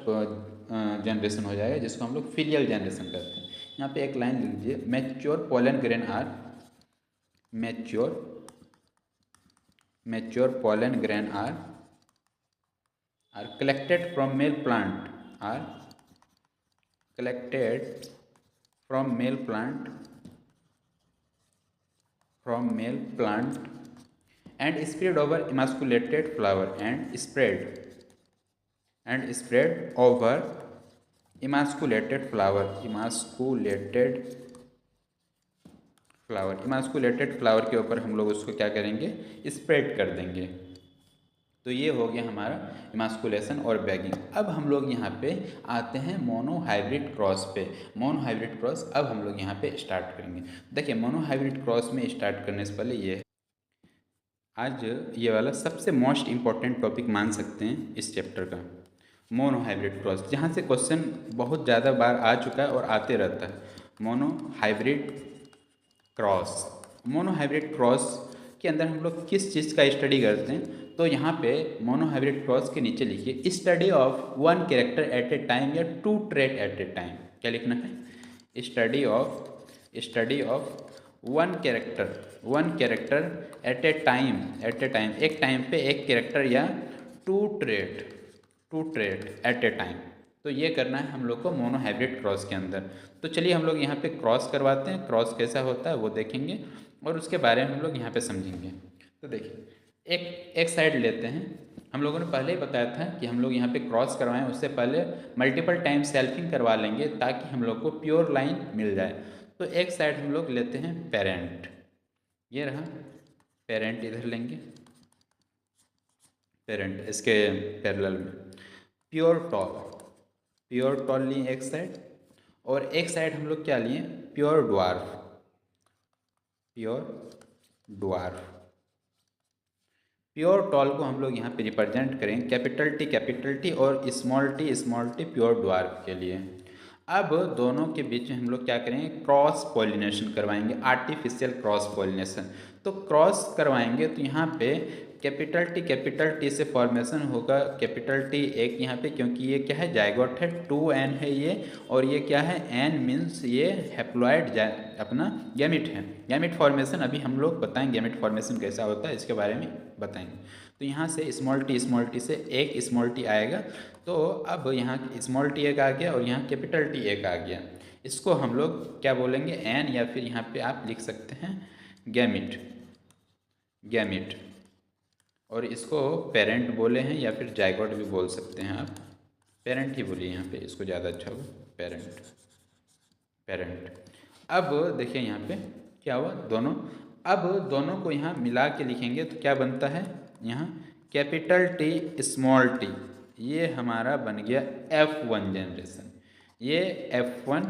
A: जनरेशन हो जाएगा, जिसको हम लोग फिलियल जनरेशन करते हैं। यहाँ पे एक लाइन लिख लीजिए, mature pollen grain are mature pollen grain are collected from male plant and spread over emasculated flower and spread over emasculated flower के ऊपर हम लोग उसको क्या करेंगे, स्प्रेड कर देंगे। तो ये हो गया हमारा इमास्कुलेशन और बैगिंग। अब हम लोग यहाँ पे आते हैं मोनोहाइब्रिड क्रॉस पे। मोनोहाइब्रिड क्रॉस अब हम लोग यहाँ पे स्टार्ट करेंगे। देखिए मोनोहाइब्रिड क्रॉस में स्टार्ट करने से पहले ये आज ये वाला सबसे मोस्ट इम्पॉर्टेंट टॉपिक मान सकते हैं इस चैप्टर का, मोनोहाइब्रिड क्रॉस, जहाँ से क्वेश्चन बहुत ज़्यादा बार आ चुका है और आते रहता है। मोनोहाइब्रिड क्रॉस के अंदर हम लोग किस चीज़ का स्टडी करते हैं? तो यहाँ पे मोनोहाइब्रिड क्रॉस के नीचे लिखिए study of one character at a time या two trait at a time. क्या लिखना है? Study of one character at a time, एक टाइम पे एक कैरेक्टर या two trait at a time. तो ये करना है हम लोग को मोनोहाइब्रिड क्रॉस के अंदर। तो चलिए हम लोग यहाँ पे क्रॉस करवाते हैं, क्रॉस कैसा होता है वो देखेंगे और उसके बारे में हम लोग यहाँ पे समझेंगे। तो देखिए एक साइड लेते हैं। हम लोगों ने पहले ही बताया था कि हम लोग यहाँ पे क्रॉस करवाएं उससे पहले मल्टीपल टाइम सेल्फिंग करवा लेंगे ताकि हम लोग को प्योर लाइन मिल जाए। तो एक साइड हम लोग लेते हैं पेरेंट, ये रहा पेरेंट, इधर लेंगे पेरेंट, इसके पैरेलल में प्योर टॉल लिए एक साइड, और एक साइड हम लोग क्या लिए, प्योर ड्वार्फ। प्योर टॉल को हम लोग यहाँ पे रिप्रेजेंट करें कैपिटल टी और स्मॉल टी प्योर ड्वार्फ के लिए। अब दोनों के बीच में हम लोग क्या करेंगे, क्रॉस पॉलिनेशन करवाएंगे, आर्टिफिशियल क्रॉस पॉलिनेशन। तो क्रॉस करवाएंगे तो यहाँ पे कैपिटल टी से फॉर्मेशन होगा, कैपिटल टी एक यहाँ पे, क्योंकि ये क्या है, जाइगोट है, 2n है ये, और ये क्या है, n मीन्स ये हैप्लॉइड अपना गैमिट है। गैमिट फॉर्मेशन अभी हम लोग बताएंगे, गैमिट फॉर्मेशन कैसा होता है इसके बारे में बताएंगे। तो यहाँ से स्मॉल टी से एक स्मॉल टी आएगा। तो अब यहाँ स्मॉल टी एक आ गया और यहाँ कैपिटल टी एक आ गया। इसको हम लोग क्या बोलेंगे, एन, या फिर यहाँ पे आप लिख सकते हैं गैमिट, और इसको पेरेंट बोले हैं या फिर जाइगोट भी बोल सकते हैं आप। पेरेंट ही बोलिए यहाँ पे, इसको ज़्यादा अच्छा होगा, पेरेंट। अब देखिए यहाँ पे क्या हुआ, दोनों को यहाँ मिला के लिखेंगे तो क्या बनता है, यहाँ कैपिटल टी स्मॉल टी, ये हमारा बन गया F1 जनरेशन। ये F1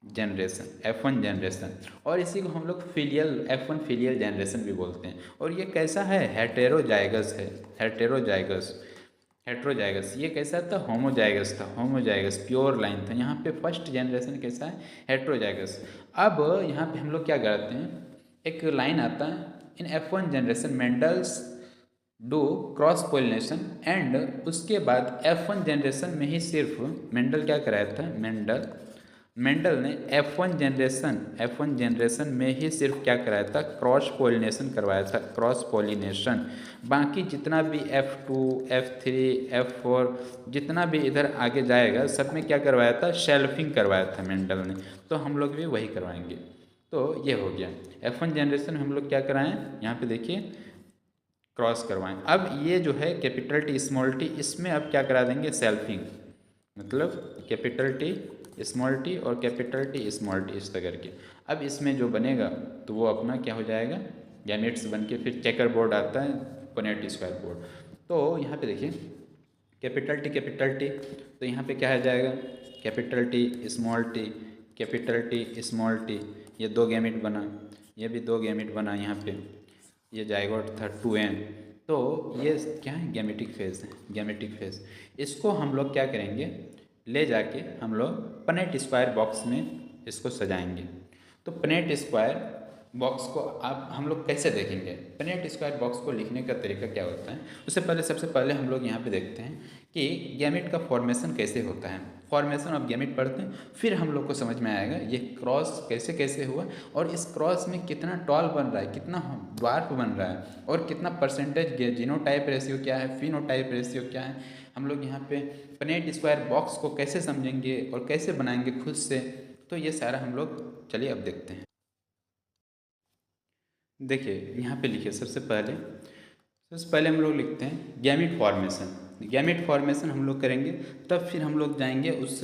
A: जनरेशन, F1 जनरेशन, और इसी को हम लोग फिलियल F1 फिलियल जनरेशन भी बोलते हैं। और ये कैसा है, हेटेरोजाइगस है, हेटेरोजाइगस, हेट्रोजाइगस। ये कैसा था, होमोजाइगस था, होमोजाइगस प्योर लाइन था। यहाँ पे फर्स्ट जनरेशन कैसा है, हेट्रोजाइगस। अब यहाँ पे हम लोग क्या करते हैं, एक लाइन आता है, इन F1 generation Mendel's do cross pollination, and उसके बाद F1 जनरेशन में ही सिर्फ मेंडल क्या कराया था, मेंडल ने F1 जनरेशन में ही सिर्फ क्या कराया था, क्रॉस पोलिनेशन करवाया था, क्रॉस पोलिनेशन। बाकी जितना भी F2, F3, F4 जितना भी इधर आगे जाएगा सब में क्या करवाया था, शेल्फिंग करवाया था मेंडल ने। तो हम लोग भी वही करवाएंगे। तो ये हो गया F1 जनरेशन में हम लोग क्या कराएं, यहाँ पे देखिए क्रॉस करवाएं। अब ये जो है कैपिटल टी स्मॉल टी, इसमें अब क्या करा देंगे, सेल्फिंग, मतलब कैपिटल टी स्मॉल टी और कैपिटल टी स्मॉल टी इस तरह करके। अब इसमें जो बनेगा तो वो अपना क्या हो जाएगा, गैमेट्स बन के फिर चेकर बोर्ड आता है, पुनेट स्क्वायर बोर्ड। तो यहाँ पे देखिए कैपिटल टी, तो यहाँ पे क्या आ जाएगा, capital T small T, capital T small T, ये 2 गैमेट बना, ये भी 2 गैमेट बना, यहाँ पे ये जाइगोट था 2n। तो ये क्या है, गैमेटिक फेज है, गैमेटिक फेज। इसको हम लोग क्या करेंगे, ले जाके हम लोग पनेट स्क्वायर बॉक्स में इसको सजाएंगे। तो पनेट स्क्वायर बॉक्स को आप हम लोग कैसे देखेंगे, पनेट स्क्वायर बॉक्स को लिखने का तरीका क्या होता है, उससे पहले सबसे पहले हम लोग यहाँ पे देखते हैं कि गैमेट का फॉर्मेशन कैसे होता है। फॉर्मेशन ऑफ गैमेट पढ़ते हैं, फिर हम लोग को समझ में आएगा ये क्रॉस कैसे कैसे हुआ, और इस क्रॉस में कितना टॉल बन रहा है, कितना ड्वार्फ बन रहा है, और कितना परसेंटेज जीनोटाइप रेशियो क्या है, फिनोटाइप रेशियो क्या है। हम लोग यहाँ पे पनेट स्क्वायर बॉक्स को कैसे समझेंगे और कैसे बनाएंगे खुद से, तो ये सारा हम लोग चलिए अब देखते हैं। देखिए यहाँ पे लिखिए, सबसे पहले हम लोग लिखते हैं गैमेट फॉर्मेशन। गैमेट फॉर्मेशन हम लोग करेंगे, तब फिर हम लोग जाएंगे उस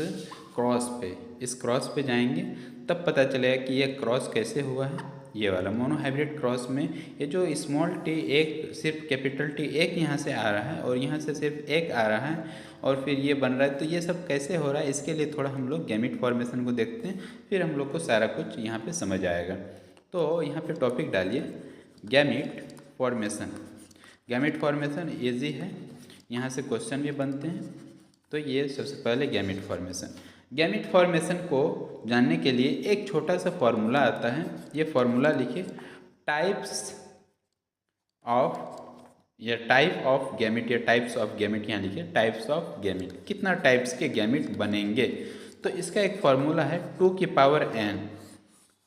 A: क्रॉस पे, इस क्रॉस पे जाएंगे, तब पता चलेगा कि ये क्रॉस कैसे हुआ है। ये वाला मोनोहाइब्रिड क्रॉस में ये जो स्मॉल टी एक, सिर्फ कैपिटल टी एक यहाँ से आ रहा है और यहाँ से सिर्फ एक आ रहा है, और फिर ये बन रहा है। तो ये सब कैसे हो रहा है, इसके लिए थोड़ा हम लोग गैमेट फॉर्मेशन को देखते हैं, फिर हम लोग को सारा कुछ यहाँ पे समझ आएगा। तो यहाँ पे टॉपिक डालिए gamete formation. Gamete formation easy है, यहाँ से क्वेश्चन भी बनते हैं। तो ये सबसे पहले गैमेट फॉर्मेशन। गैमेट फॉर्मेशन को जानने के लिए एक छोटा सा फॉर्मूला आता है, ये फॉर्मूला लिखिए, टाइप्स ऑफ, या टाइप ऑफ गैमेट, या टाइप्स ऑफ गैमेट यहाँ लिखिए, टाइप्स ऑफ गैमेट, कितना टाइप्स के गैमेट बनेंगे। तो इसका एक फॉर्मूला है 2 की पावर n,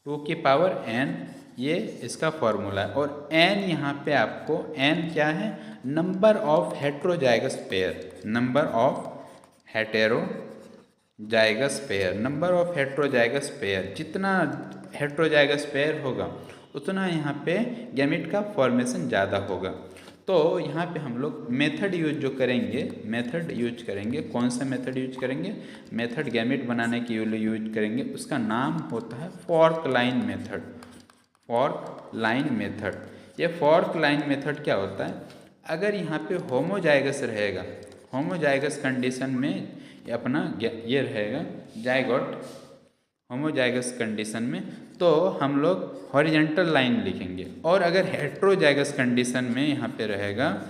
A: 2 की पावर n, ये इसका फॉर्मूला है। और n यहाँ पे आपको n क्या है, number of heterozygous pair, number of heterozygous pair, number of heterozygous pair, जितना हेट्रोजाइगस पेयर होगा उतना यहाँ पे गैमेट का फॉर्मेशन ज़्यादा होगा। तो यहाँ पे हम लोग मेथड यूज जो करेंगे, मेथड यूज करेंगे, कौन सा मेथड यूज करेंगे, मेथड गैमेट बनाने के लिए यूज करेंगे, उसका नाम होता है fork line method. Fork line method, ये फोर्क लाइन मेथड क्या होता है, अगर यहाँ पे होमोजाइगस रहेगा, होमोजाइगस कंडीशन में अपना ये रहेगा जाइगोट, होमोजाइगस कंडीशन में तो हम लोग हॉरिजेंटल लाइन लिखेंगे। और अगर हेट्रोजाइगस कंडीशन में यहाँ पे रहेगा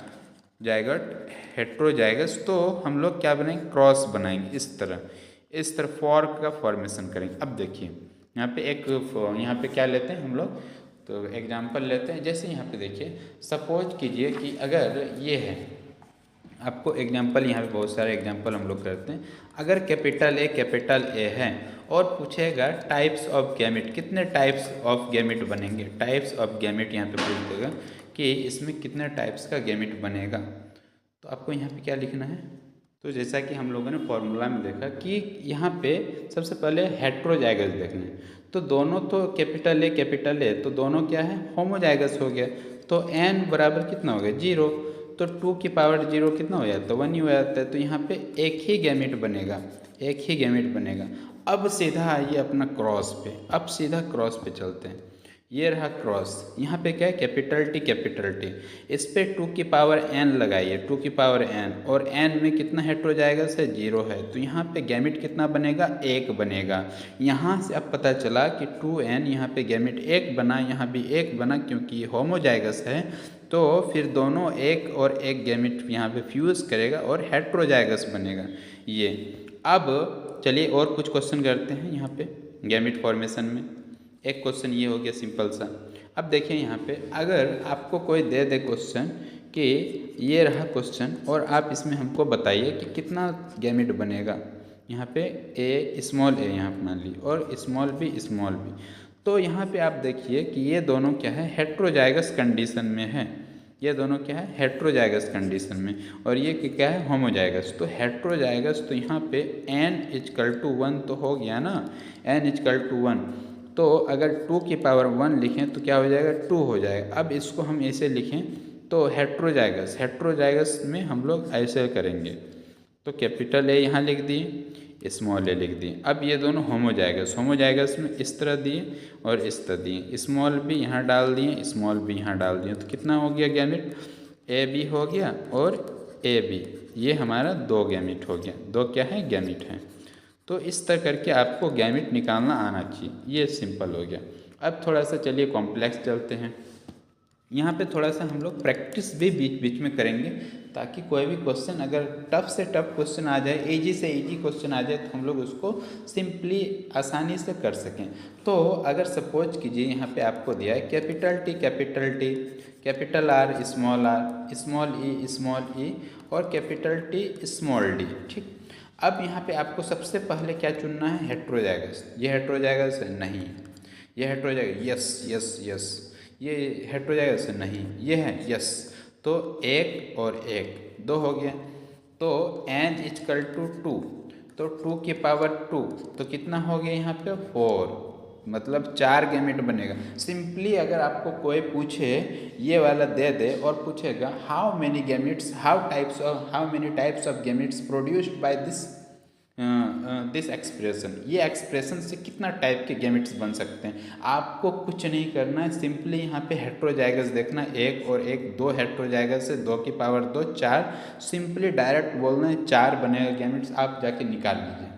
A: जाइगोट हेट्रोजाइगस, तो हम लोग क्या बनाएंगे, क्रॉस बनाएंगे, इस तरह फॉर्क का फॉर्मेशन करेंगे। अब देखिए यहाँ पे एक, यहाँ पे क्या लेते हैं हम लोग, तो एग्जांपल लेते हैं। जैसे यहाँ पे देखिए, सपोज कीजिए कि अगर ये है, आपको एग्जांपल यहाँ पे बहुत सारे एग्जांपल हम लोग करते हैं। अगर कैपिटल ए है और पूछेगा टाइप्स ऑफ गैमेट, कितने टाइप्स ऑफ गैमेट बनेंगे, टाइप्स ऑफ गैमेट यहाँ पे पूछ देगा कि इसमें कितने टाइप्स का गैमेट बनेगा, तो आपको यहाँ पे क्या लिखना है। तो जैसा कि हम लोगों ने फॉर्मूला में देखा कि यहाँ पे सबसे पहले हेट्रोजाइगस देखना है, तो दोनों तो कैपिटल ए, तो दोनों क्या है, होमोजाइगस हो गया। तो n बराबर कितना हो गया, 0, तो 2 की पावर 0 कितना हो जाता है, 1 ही हो जाता है। तो यहाँ पे एक ही गैमेट बनेगा, एक ही गैमेट बनेगा। अब सीधा आइए अपना क्रॉस पे, अब सीधा क्रॉस पे चलते हैं। ये रहा क्रॉस, यहाँ पे क्या है कैपिटल टी, इस पे 2 की पावर n लगाइए, 2 की पावर n, और n में कितना हेट्रो जाएगा से 0 है, तो यहाँ पे गैमिट कितना बनेगा 1 बनेगा। यहाँ से अब पता चला कि 2n यहाँ पे गैमिट 1 बना, यहाँ भी 1 बना, क्योंकि ये होमोजाइगस है तो फिर दोनों एक और एक गैमिट यहाँ पे फ्यूज़ करेगा और हेट्रोजाइगस बनेगा ये। अब चलिए और कुछ क्वेश्चन करते हैं यहाँ पे गैमिट फॉर्मेशन में। एक क्वेश्चन ये हो गया सिंपल सा। अब देखिए यहाँ पे अगर आपको कोई दे दे क्वेश्चन कि ये रहा क्वेश्चन और आप इसमें हमको बताइए कि कितना गैमिट बनेगा, यहाँ पे ए स्मॉल ए यहाँ पे मान ली और स्मॉल बी, तो यहाँ पे आप देखिए कि ये दोनों क्या है हेट्रोजाइगस कंडीशन में है, ये दोनों क्या है हेट्रोजाइगस कंडीशन में, और ये क्या है होमोजाइगस। तो हेट्रोजाइगस तो यहाँ पे n=1 तो हो गया ना, n=1, तो अगर 2 की पावर 1 लिखें तो क्या हो जाएगा 2 हो जाएगा। अब इसको हम ऐसे लिखें तो हेट्रोजाइगस में हम लोग ऐसे करेंगे, तो कैपिटल ए यहाँ लिख दिए, स्मॉल ए लिख दिए। अब ये दोनों होमोजाइगस में इस तरह दिए और इस तरह दिए, स्मॉल बी यहाँ डाल दिए, स्मॉल बी यहाँ डाल दिए, तो कितना हो गया गैमिट ए बी हो गया और ए बी, ये हमारा 2 गैमिट हो गया, 2 क्या है गैमिट हैं। तो इस तरह करके आपको गैमिट निकालना आना चाहिए, ये सिंपल हो गया। अब थोड़ा सा चलिए कॉम्प्लेक्स चलते हैं। यहाँ पे थोड़ा सा हम लोग प्रैक्टिस भी बीच बीच में करेंगे, ताकि कोई भी क्वेश्चन अगर टफ से टफ क्वेश्चन आ जाए, इजी से इजी क्वेश्चन आ जाए, तो हम लोग उसको सिंपली आसानी से कर सकें। तो अगर सपोज कीजिए यहाँ पे आपको दिया है capital T, capital R, small E और कैपिटल टी स्मॉल डी, ठीक। अब यहाँ पे आपको सबसे पहले क्या चुनना है हेट्रोजाइगस, ये हेट्रोजाइगस है नहीं, ये हेट्रोजाइगस यस, ये हेट्रोजाइगस है नहीं, ये है यस, तो 1 और 1 2 हो गया। तो n=2, तो 2 की पावर 2 तो कितना हो गया यहाँ पे 4, मतलब 4 गैमिट बनेगा। सिंपली अगर आपको कोई पूछे ये वाला दे दे और पूछेगा how many types of gametes produced by this expression, ये एक्सप्रेशन से कितना टाइप के गैमिट्स बन सकते हैं, आपको कुछ नहीं करना है, सिंपली यहाँ पे हेट्रोजाइगस देखना, 1 और 1 2 हेट्रोजाइगस है, 2 की पावर 2 4, सिंपली डायरेक्ट बोलना है 4 बनेगा गैमिट्स, आप जाके निकाल लीजिए,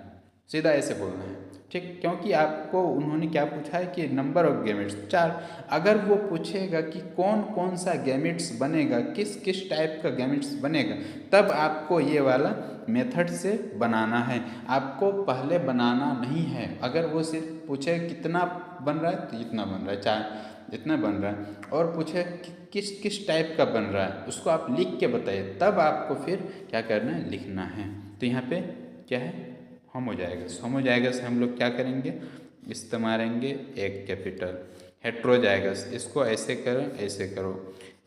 A: सीधा ऐसे बोलना है, ठीक। क्योंकि आपको उन्होंने क्या पूछा है कि नंबर ऑफ गैमिट्स 4, अगर वो पूछेगा कि कौन कौन सा गैमिट्स बनेगा, किस किस टाइप का गैमिट्स बनेगा, तब आपको ये वाला मेथड से बनाना है, आपको पहले बनाना नहीं है। अगर वो सिर्फ पूछे कितना बन रहा है तो इतना बन रहा है, 4 इतना बन रहा है, और पूछे कि किस किस टाइप का बन रहा है, उसको आप लिख के बताइए, तब आपको फिर क्या करना है लिखना है। तो यहाँ पे क्या है होमोजाइगस हम लोग क्या करेंगे इस्तेमालेंगे एक कैपिटल, हेट्रोजाइगस इसको ऐसे करो,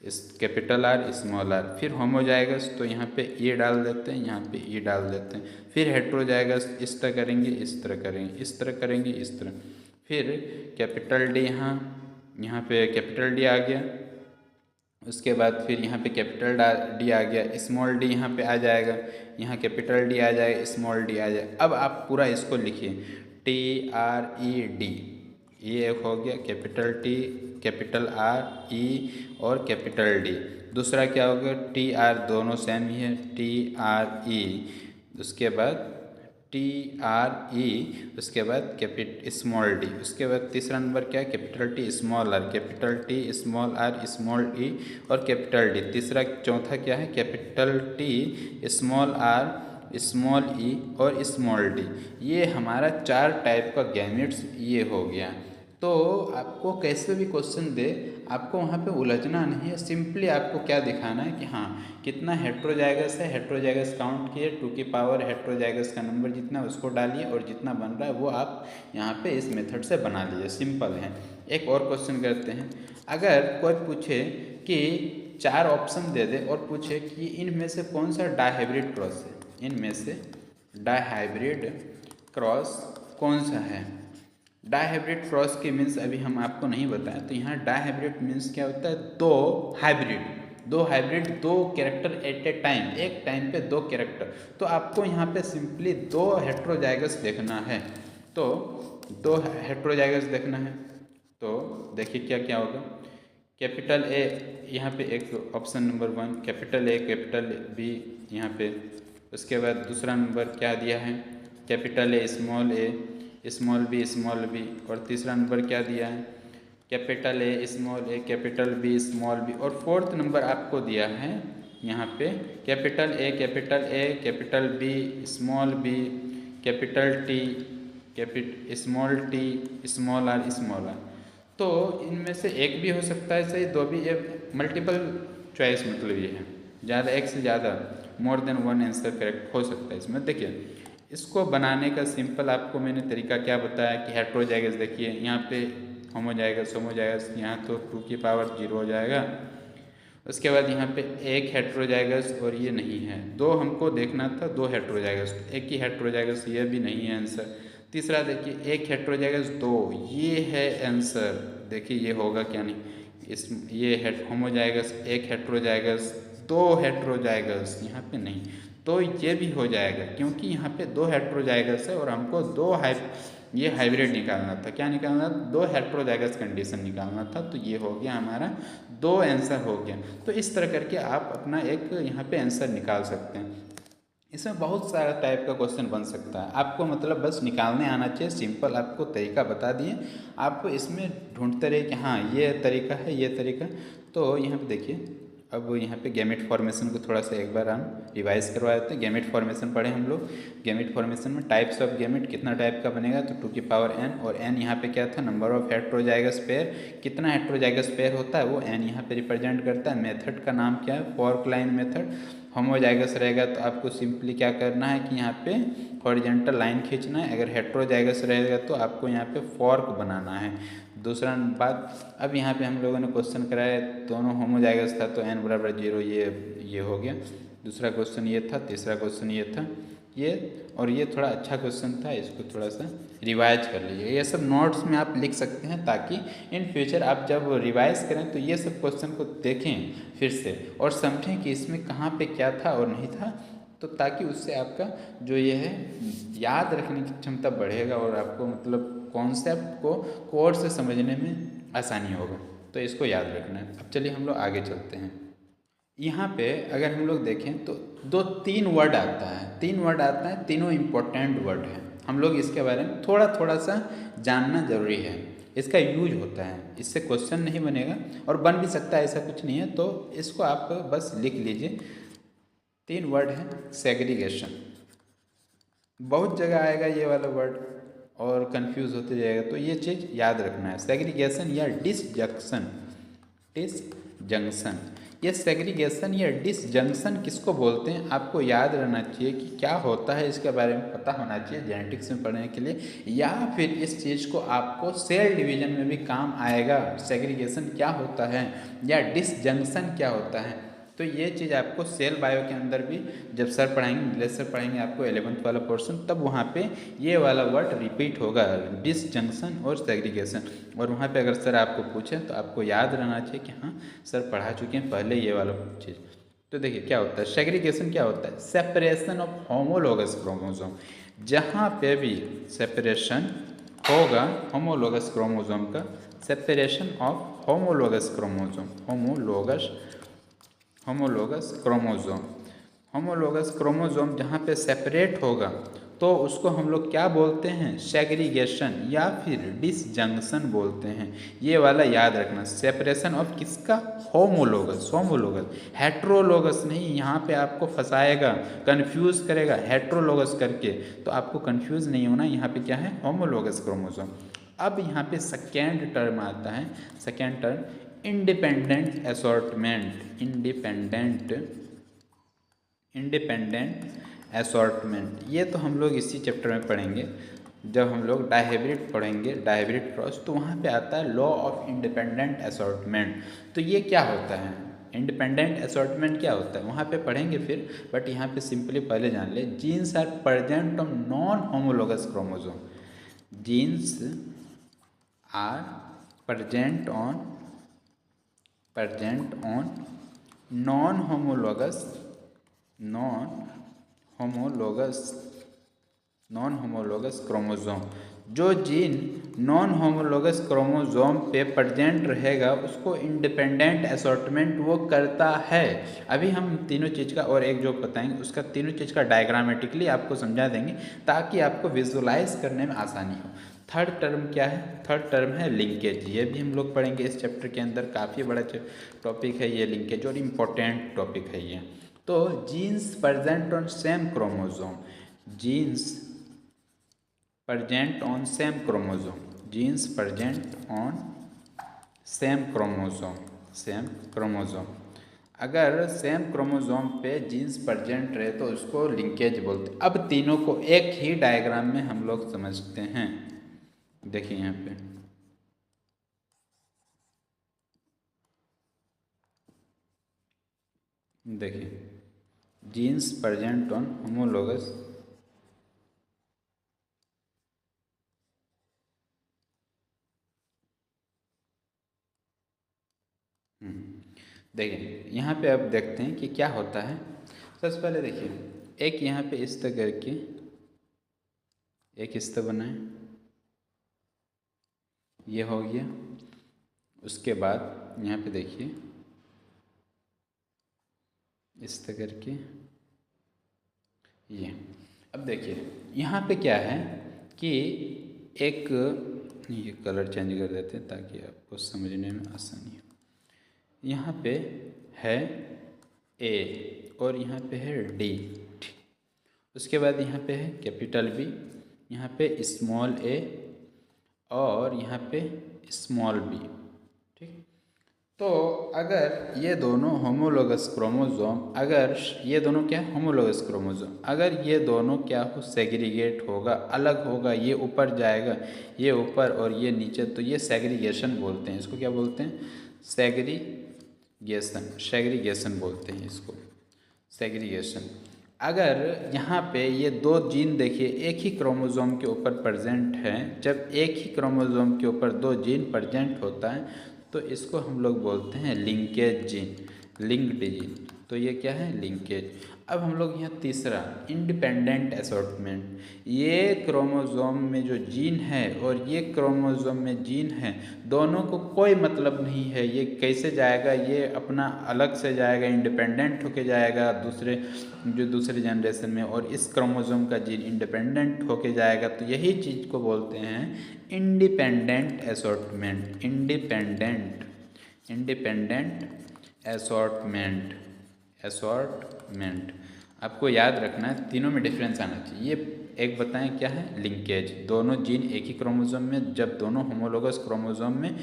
A: इस कैपिटल आर स्मॉल आर, फिर होमोजाइगस तो यहाँ पे ई डाल देते हैं, यहाँ पे ई डाल देते हैं, फिर हेट्रोजाइगस इस तरह करेंगे, इस तरह करेंगे, इस तरह, फिर कैपिटल डी यहाँ पे कैपिटल डी आ गया, उसके बाद फिर यहाँ पे कैपिटल डी आ गया, स्मॉल डी यहाँ पे आ जाएगा, यहाँ कैपिटल डी आ जाएगा, स्मॉल डी आ जाएगा। अब आप पूरा इसको लिखिए TRED, ये एक हो गया capital T, capital R E और कैपिटल डी। दूसरा क्या हो गया TR, दोनों सेम ही है, TRE, उसके बाद TRE, उसके बाद स्मॉल डी, उसके बाद तीसरा नंबर क्या है capital T small R, capital T small R small E और कैपिटल डी। तीसरा चौथा क्या है capital T small R small E और स्मॉल डी। ये हमारा 4 टाइप का गैमेट्स ये हो गया। तो आपको कैसे भी क्वेश्चन दे, आपको वहाँ पे उलझना नहीं है, सिंपली आपको क्या दिखाना है कि हाँ कितना हेट्रोजाइगस है, हेट्रोजाइगस काउंट किए, 2 की पावर हेट्रोजाइगस का नंबर जितना उसको डालिए और जितना बन रहा है वो आप यहाँ पे इस मेथड से बना लीजिए, सिंपल है। एक और क्वेश्चन करते हैं। अगर कोई पूछे कि 4 ऑप्शन दे दे और पूछे कि इनमें से कौन सा डायहाइब्रिड क्रॉस है, इनमें से डायहाइब्रिड क्रॉस कौन सा है। डायहाइब्रिड क्रॉस के मीन्स अभी हम आपको नहीं बताएं, तो यहाँ डायहाइब्रिड मीन्स क्या होता है, दो hybrid, 2 character at a time, एक टाइम पे 2 कैरेक्टर। तो आपको यहाँ पे सिंपली 2 हेट्रोजाइगस देखना है, तो 2 हेट्रोजाइगस देखना है। तो देखिए क्या क्या होगा। कैपिटल ए यहाँ पे एक option number 1 capital A capital B यहाँ पे। उसके बाद दूसरा नंबर क्या दिया है, capital A small small B. और तीसरा नंबर क्या दिया है, capital A capital B small B. और फोर्थ नंबर आपको दिया है यहाँ पे capital A capital B small B capital T small R. तो इनमें से एक भी हो सकता है सही, दो भी, ये मल्टीपल चॉइस मतलब ये है, ज़्यादा एक से ज़्यादा more than one answer correct हो सकता है इसमें। देखिए इसको बनाने का सिंपल आपको मैंने तरीका क्या बताया कि हेट्रोजाइगस, देखिए यहाँ पे होमोजाइगस यहाँ तो 2 की पावर 0 हो जाएगा। उसके बाद यहाँ पे एक हेट्रोजाइगस और ये नहीं है, दो हमको देखना था, दो हेट्रोजाइगस, एक ही हेट्रोजाइगस, ये भी नहीं है आंसर। तीसरा देखिए एक हेट्रोजाइगस दो, ये है आंसर। देखिए ये होगा क्या नहीं, इस ये होमोजाइगस एक हेट्रोजाइगस दो हेट्रोजाइगस, यहाँ पे नहीं, तो ये भी हो जाएगा क्योंकि यहाँ पे दो हेट्रोजाइगस है और हमको दो ये हाइब्रिड निकालना था। क्या निकालना था, दो हेट्रोजाइगस कंडीशन निकालना था। तो ये हो गया हमारा, दो आंसर हो गया। तो इस तरह करके आप अपना एक यहाँ पे आंसर निकाल सकते हैं। इसमें बहुत सारा टाइप का क्वेश्चन बन सकता है, आपको मतलब बस निकालने आना चाहिए। सिंपल आपको तरीका बता दिए, आप इसमें ढूंढते रहे कि हाँ ये तरीका है ये तरीका। तो यहाँ पे देखिए अब यहाँ पे गैमेट फॉर्मेशन को थोड़ा सा एक बार हम रिवाइज करवा देते हैं। गैमेट फॉर्मेशन पढ़े हम लोग। गैमेट फॉर्मेशन में टाइप्स ऑफ गैमेट, कितना टाइप का बनेगा, तो 2 की पावर n, और n यहाँ पे क्या था, नंबर ऑफ हेट्रोजाइगस पेयर, कितना हेट्रोजाइगस पेयर होता है वो n यहाँ पे रिप्रेजेंट करता है। मेथड का नाम क्या है, फॉर्क लाइन मेथड। होमोजाइगस रहेगा तो आपको सिंपली क्या करना है कि यहाँ पे हॉरिजॉन्टल लाइन खींचना है। अगर हेट्रोजाइगस रहेगा तो आपको यहाँ पे फॉर्क बनाना है। दूसरा बात, अब यहाँ पे हम लोगों ने क्वेश्चन कराया, दोनों होमोजाइगस था तो n बराबर 0, ये हो गया। दूसरा क्वेश्चन ये था, तीसरा क्वेश्चन ये था, ये और ये थोड़ा अच्छा क्वेश्चन था, इसको थोड़ा सा रिवाइज कर लीजिए। ये सब नोट्स में आप लिख सकते हैं ताकि इन फ्यूचर आप जब रिवाइज करें तो ये सब क्वेश्चन को देखें फिर से और समझें कि इसमें कहाँ पे क्या था और नहीं था, तो ताकि उससे आपका जो ये है याद रखने की क्षमता बढ़ेगा और आपको मतलब कॉन्सेप्ट को कोर से समझने में आसानी होगा। तो इसको याद रखना है। अब चलिए हम लोग आगे चलते हैं। यहाँ पे अगर हम लोग देखें तो तीन वर्ड आता है, तीनों इम्पोर्टेंट वर्ड हैं। हम लोग इसके बारे में थोड़ा सा जानना जरूरी है। इसका यूज होता है, इससे क्वेश्चन नहीं बनेगा और बन भी सकता है, ऐसा कुछ नहीं है। तो इसको आप बस लिख लीजिए। 3 वर्ड है सेग्रीगेशन, बहुत जगह आएगा ये वाला वर्ड और कंफ्यूज होते जाएगा, तो ये चीज़ याद रखना है। सेग्रीगेशन या डिसजंक्शन, ये सेग्रीगेशन या डिसजंक्शन किसको बोलते हैं आपको याद रहना चाहिए कि क्या होता है, इसके बारे में पता होना चाहिए जेनेटिक्स में पढ़ने के लिए, या फिर इस चीज़ को आपको सेल डिवीजन में भी काम आएगा। सेग्रीगेशन क्या होता है या डिसजंक्शन क्या होता है, तो ये चीज़ आपको सेल बायो के अंदर भी जब सर पढ़ाएंगे, नीलेश सर पढ़ाएंगे आपको 11th वाला पोर्शन, तब वहाँ पे ये वाला वर्ड रिपीट होगा, डिसजंक्शन और सेग्रीगेशन। और वहाँ पे अगर सर आपको पूछें तो आपको याद रहना चाहिए कि हाँ सर पढ़ा चुके हैं पहले ये वाला चीज़। तो देखिए क्या होता है, सेग्रीगेशन क्या होता है, सेपरेशन ऑफ होमोलोगस क्रोमोसोम। जहाँ पे भी सेपरेशन होगा होमोलोगस क्रोमोसोम का, separation of homologous chromosome, homologous chromosome जहाँ पे सेपरेट होगा तो उसको हम लोग क्या बोलते हैं, सेग्रीगेशन या फिर डिसजंक्शन बोलते हैं। ये वाला याद रखना, सेपरेशन ऑफ किसका, होमोलोगस, हेट्रोलोगस नहीं, यहाँ पे आपको फंसाएगा, कंफ्यूज करेगा हेट्रोलोगस करके, तो आपको कंफ्यूज नहीं होना। यहाँ पे क्या है, होमोलोगस क्रोमोसोम। अब यहाँ पे सेकेंड टर्म आता है, second term independent assortment, independent assortment. ये तो हम लोग इसी चैप्टर में पढ़ेंगे जब हम लोग डायहाइब्रिड पढ़ेंगे, डायहाइब्रिड क्रॉस, तो वहाँ पे आता है लॉ ऑफ इंडिपेंडेंट असॉर्टमेंट। तो ये क्या होता है, इंडिपेंडेंट असॉर्टमेंट क्या होता है वहाँ पे पढ़ेंगे फिर, बट यहाँ पे सिंपली पहले जान ले, genes are present on non homologous chromosome, genes are present on non homologous chromosome. जो जीन नॉन होमोलोगस क्रोमोसोम पे प्रेजेंट रहेगा उसको इंडिपेंडेंट असॉर्टमेंट वो करता है। अभी हम तीनों चीज़ का और एक जो बताएंगे उसका तीनों चीज़ का डायग्रामेटिकली आपको समझा देंगे ताकि आपको विजुलाइज करने में आसानी हो। थर्ड टर्म क्या है? थर्ड टर्म है लिंकेज। ये भी हम लोग पढ़ेंगे इस चैप्टर के अंदर, काफ़ी बड़ा टॉपिक है ये लिंकेज और इम्पोर्टेंट टॉपिक है ये। तो genes present on same chromosome, genes present on same chromosome, genes present on same chromosome। अगर सेम क्रोमोसोम पे जीन्स प्रेजेंट रहे तो उसको लिंकेज बोलते हैं। अब तीनों को एक ही डायग्राम में हम लोग समझते हैं। देखिए यहाँ पे देखिए, जीन्स प्रेजेंट ऑन होमोलोगस देखिए यहाँ पे अब देखते हैं कि क्या होता है। सबसे पहले देखिए एक यहाँ पे इस तरह करके एक इस तरह बनाए, ये हो गया। उसके बाद यहाँ पे देखिए इस तरह करके ये। अब देखिए यहाँ पे क्या है कि एक ये कलर चेंज कर देते हैं ताकि आपको समझने में आसानी हो। यहाँ पे है ए और यहाँ पे है डी, उसके बाद यहाँ पे है कैपिटल बी, यहाँ पे स्मॉल ए और यहाँ पे स्मॉल बी, ठीक। तो अगर ये दोनों होमोलोगस क्रोमोसोम, अगर ये दोनों क्या होमोलोगस क्रोमोसोम, अगर ये दोनों क्या हो सेग्रीगेट होगा, अलग होगा, ये ऊपर जाएगा, ये ऊपर और ये नीचे, तो ये सेग्रीगेशन बोलते हैं। इसको क्या बोलते हैं? सेग्रीगेशन बोलते हैं इसको, सेग्रीगेशन। अगर यहाँ पे ये दो जीन देखिए एक ही क्रोमोसोम के ऊपर प्रेजेंट हैं, जब एक ही क्रोमोसोम के ऊपर दो जीन प्रेजेंट होता है तो इसको हम लोग बोलते हैं लिंकेज जीन, लिंक्ड जीन। तो ये क्या है? लिंकेज। अब हम लोग यहाँ तीसरा इंडिपेंडेंट असॉर्टमेंट, ये क्रोमोसोम में जो जीन है और ये क्रोमोसोम में जीन है, दोनों को कोई मतलब नहीं है ये कैसे जाएगा, ये अपना अलग से जाएगा, इंडिपेंडेंट होके जाएगा दूसरे जनरेशन में, और इस क्रोमोसोम का जीन इंडिपेंडेंट होके जाएगा। तो यही चीज़ को बोलते हैं इंडिपेंडेंट असॉर्टमेंट, इंडिपेंडेंट असॉर्टमेंट। आपको याद रखना है, तीनों में डिफरेंस आना चाहिए। ये एक बताएं क्या है? लिंकेज। दोनों जीन एक ही क्रोमोसोम में, जब दोनों होमोलोगस क्रोमोसोम में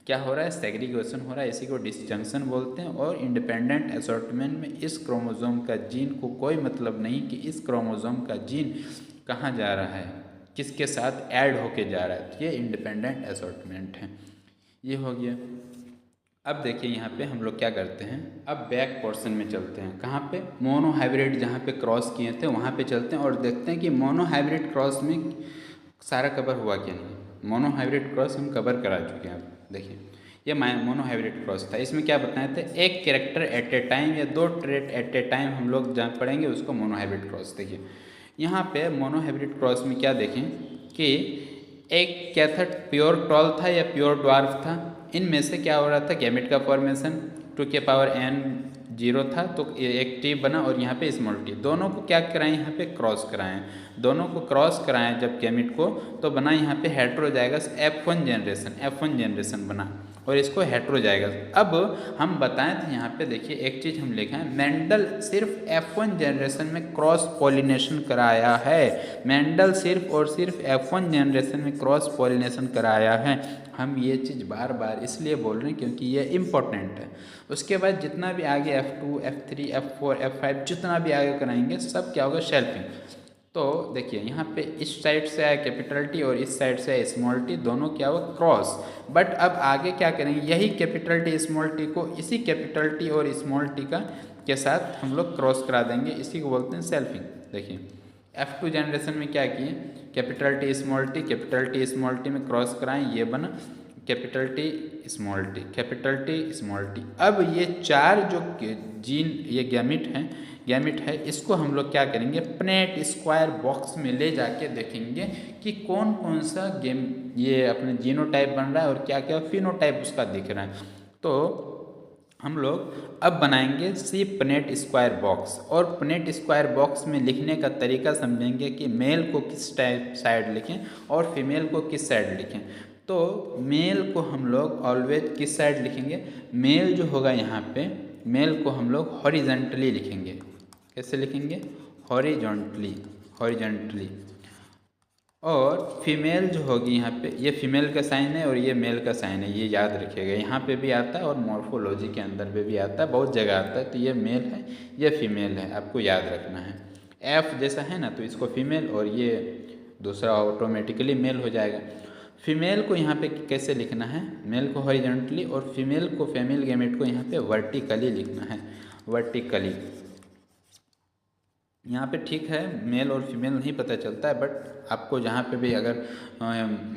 A: क्या हो रहा है? सेग्रीगेशन हो रहा है, इसी को डिसजंक्शन बोलते हैं। और इंडिपेंडेंट असॉर्टमेंट में इस क्रोमोसोम का जीन को कोई मतलब नहीं कि इस क्रोमोसोम का जीन कहाँ जा रहा है, किसके साथ ऐड होके जा रहा है। ये इंडिपेंडेंट असॉर्टमेंट है। ये हो गया। अब देखिए यहाँ पे हम लोग क्या करते हैं, अब बैक पोर्शन में चलते हैं। कहाँ पे? मोनो हाइब्रिड जहाँ पे क्रॉस किए थे वहाँ पे चलते हैं और देखते हैं कि मोनो हाइब्रिड क्रॉस में सारा कवर हुआ क्या नहीं। मोनो हाइब्रिड क्रॉस हम कवर करा चुके हैं। देखिए ये मोनो हाइब्रिड क्रॉस था, इसमें क्या बताए थे? एक कैरेक्टर एट ए टाइम या दो ट्रेट एट ए टाइम हम लोग जहाँ पढ़ेंगे उसको मोनो हाइब्रिड क्रॉस। देखिए यहाँ पे मोनो हाइब्रिड क्रॉस में क्या देखें कि एक क्या था? प्योर टॉल था या प्योर ड्वार्फ था। इनमें से क्या हो रहा था? गैमेट का फॉर्मेशन 2n0 था, तो एक टी बना और यहाँ पे स्मॉल टी। दोनों को क्या कराएं? यहाँ पे क्रॉस कराएं। दोनों को क्रॉस कराएं जब गैमेट को, तो बना यहाँ पे हेट्रो जाएगा, F1 जनरेशन बना और इसको हेट्रो जाएगा। अब हम बताएं थे यहाँ पे देखिए एक चीज़ हम लिखे हैं, मेंडल सिर्फ F1 जनरेशन में क्रॉस पॉलिनेशन कराया है। मेंडल सिर्फ और सिर्फ F1 जनरेशन में क्रॉस पॉलिनेशन कराया है। हम ये चीज़ बार बार इसलिए बोल रहे हैं क्योंकि ये इम्पोर्टेंट है। उसके बाद जितना भी आगे F2, F3, F4, F5 जितना भी आगे कराएंगे सब क्या होगा? शेल्फिंग। तो देखिए यहाँ पे इस साइड से आया कैपिटल टी और इस साइड से आया स्मॉल टी, दोनों क्या हुआ? क्रॉस। बट अब आगे क्या करेंगे? यही कैपिटल टी स्मॉल टी को इसी कैपिटल टी और स्मॉल टी का के साथ हम लोग क्रॉस करा देंगे, इसी को बोलते हैं सेल्फिंग। देखिए F2 जनरेशन में क्या किए? कैपिटल टी स्मॉल टी में क्रॉस कराएं, ये बना कैपिटल टी स्मॉल टी। अब ये चार जो जीन, ये गैमिट हैं, गैमेट है, इसको हम लोग क्या करेंगे, प्नेट स्क्वायर बॉक्स में ले जाके देखेंगे कि कौन कौन सा गेम ये अपने जीनोटाइप बन रहा है और क्या क्या फिनोटाइप उसका दिख रहा है। तो हम लोग अब बनाएंगे सी प्नेट स्क्वायर बॉक्स, और प्नेट स्क्वायर बॉक्स में लिखने का तरीका समझेंगे कि मेल को किस टाइप साइड लिखें और फीमेल को किस साइड लिखें। तो मेल को हम लोग ऑलवेज किस साइड लिखेंगे, मेल जो होगा यहाँ पे, मेल को हम लोग हॉरिजेंटली लिखेंगे। कैसे लिखेंगे, हॉरिजॉन्टली, हॉरिजॉन्टली। और फीमेल जो होगी यहाँ पे, ये फीमेल का साइन है और ये मेल का साइन है, ये याद रखिएगा। यहाँ पे भी आता है और मॉर्फोलॉजी के अंदर पे भी आता है, बहुत जगह आता है। तो ये मेल है, ये फीमेल है, आपको याद रखना है। एफ जैसा है ना, तो इसको फीमेल और ये दूसरा ऑटोमेटिकली मेल हो जाएगा। फीमेल को यहाँ पे कैसे लिखना है, मेल को हॉरिजॉन्टली और फीमेल को, फीमेल गैमेट को यहाँ पे वर्टिकली लिखना है, वर्टिकली। यहाँ पे ठीक है मेल और फीमेल नहीं पता चलता है, बट आपको जहाँ पे भी अगर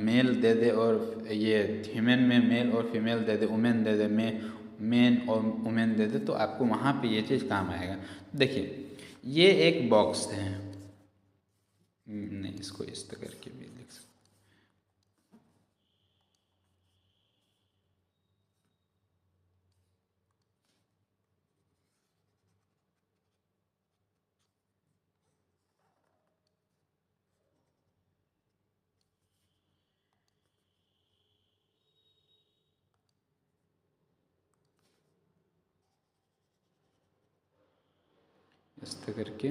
A: मेल दे दे और ये ह्यूमन में मेल और female they they, women they they, main और वुमेन दे दे, तो आपको वहाँ पे ये चीज़ काम आएगा। देखिए ये एक बॉक्स है, नहीं इसको इस तरह करके भी लिख सकते, इस तरह करके।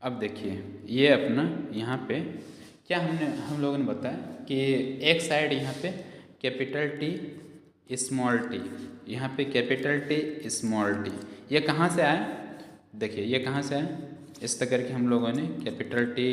A: अब देखिए ये अपना यहाँ पे क्या हम लोगों ने बताया कि एक साइड यहाँ पे कैपिटल टी स्मॉल टी, यहाँ पे कैपिटल टी स्मॉल टी, ये कहाँ से आया, देखिए ये कहाँ से आया, इस तरह करके हम लोगों ने कैपिटल टी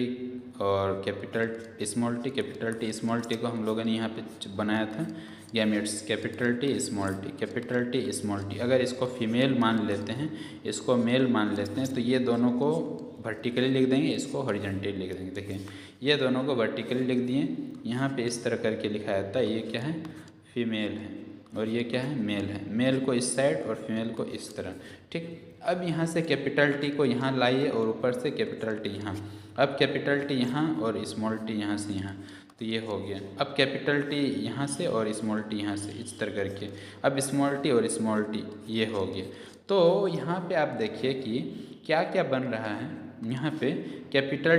A: और capital small T, capital T small T को हम लोगों ने यहाँ पे बनाया था gametes, capital T small T, capital T small T. अगर इसको फीमेल मान लेते हैं, इसको मेल मान लेते हैं, तो ये दोनों को वर्टिकली लिख देंगे, इसको हॉरिजॉन्टली लिख देंगे। देखिए ये दोनों को वर्टिकली लिख दिए, यहाँ पे इस तरह करके लिखा जाता है, ये क्या है, फीमेल है और ये क्या है, मेल है। मेल को इस साइड और फीमेल को इस तरह, ठीक। अब यहाँ से कैपिटल टी को यहाँ लाइए और ऊपर से कैपिटल टी यहाँ, अब कैपिटल टी यहाँ और स्मॉल टी यहाँ से यहाँ, तो ये हो गया। अब कैपिटल टी यहाँ से और स्मॉल टी यहाँ से, इस तरह करके अब स्मॉल टी और स्मॉल टी ये हो गया। तो यहाँ पे आप देखिए कि क्या क्या बन रहा है। यहाँ पे कैपिटल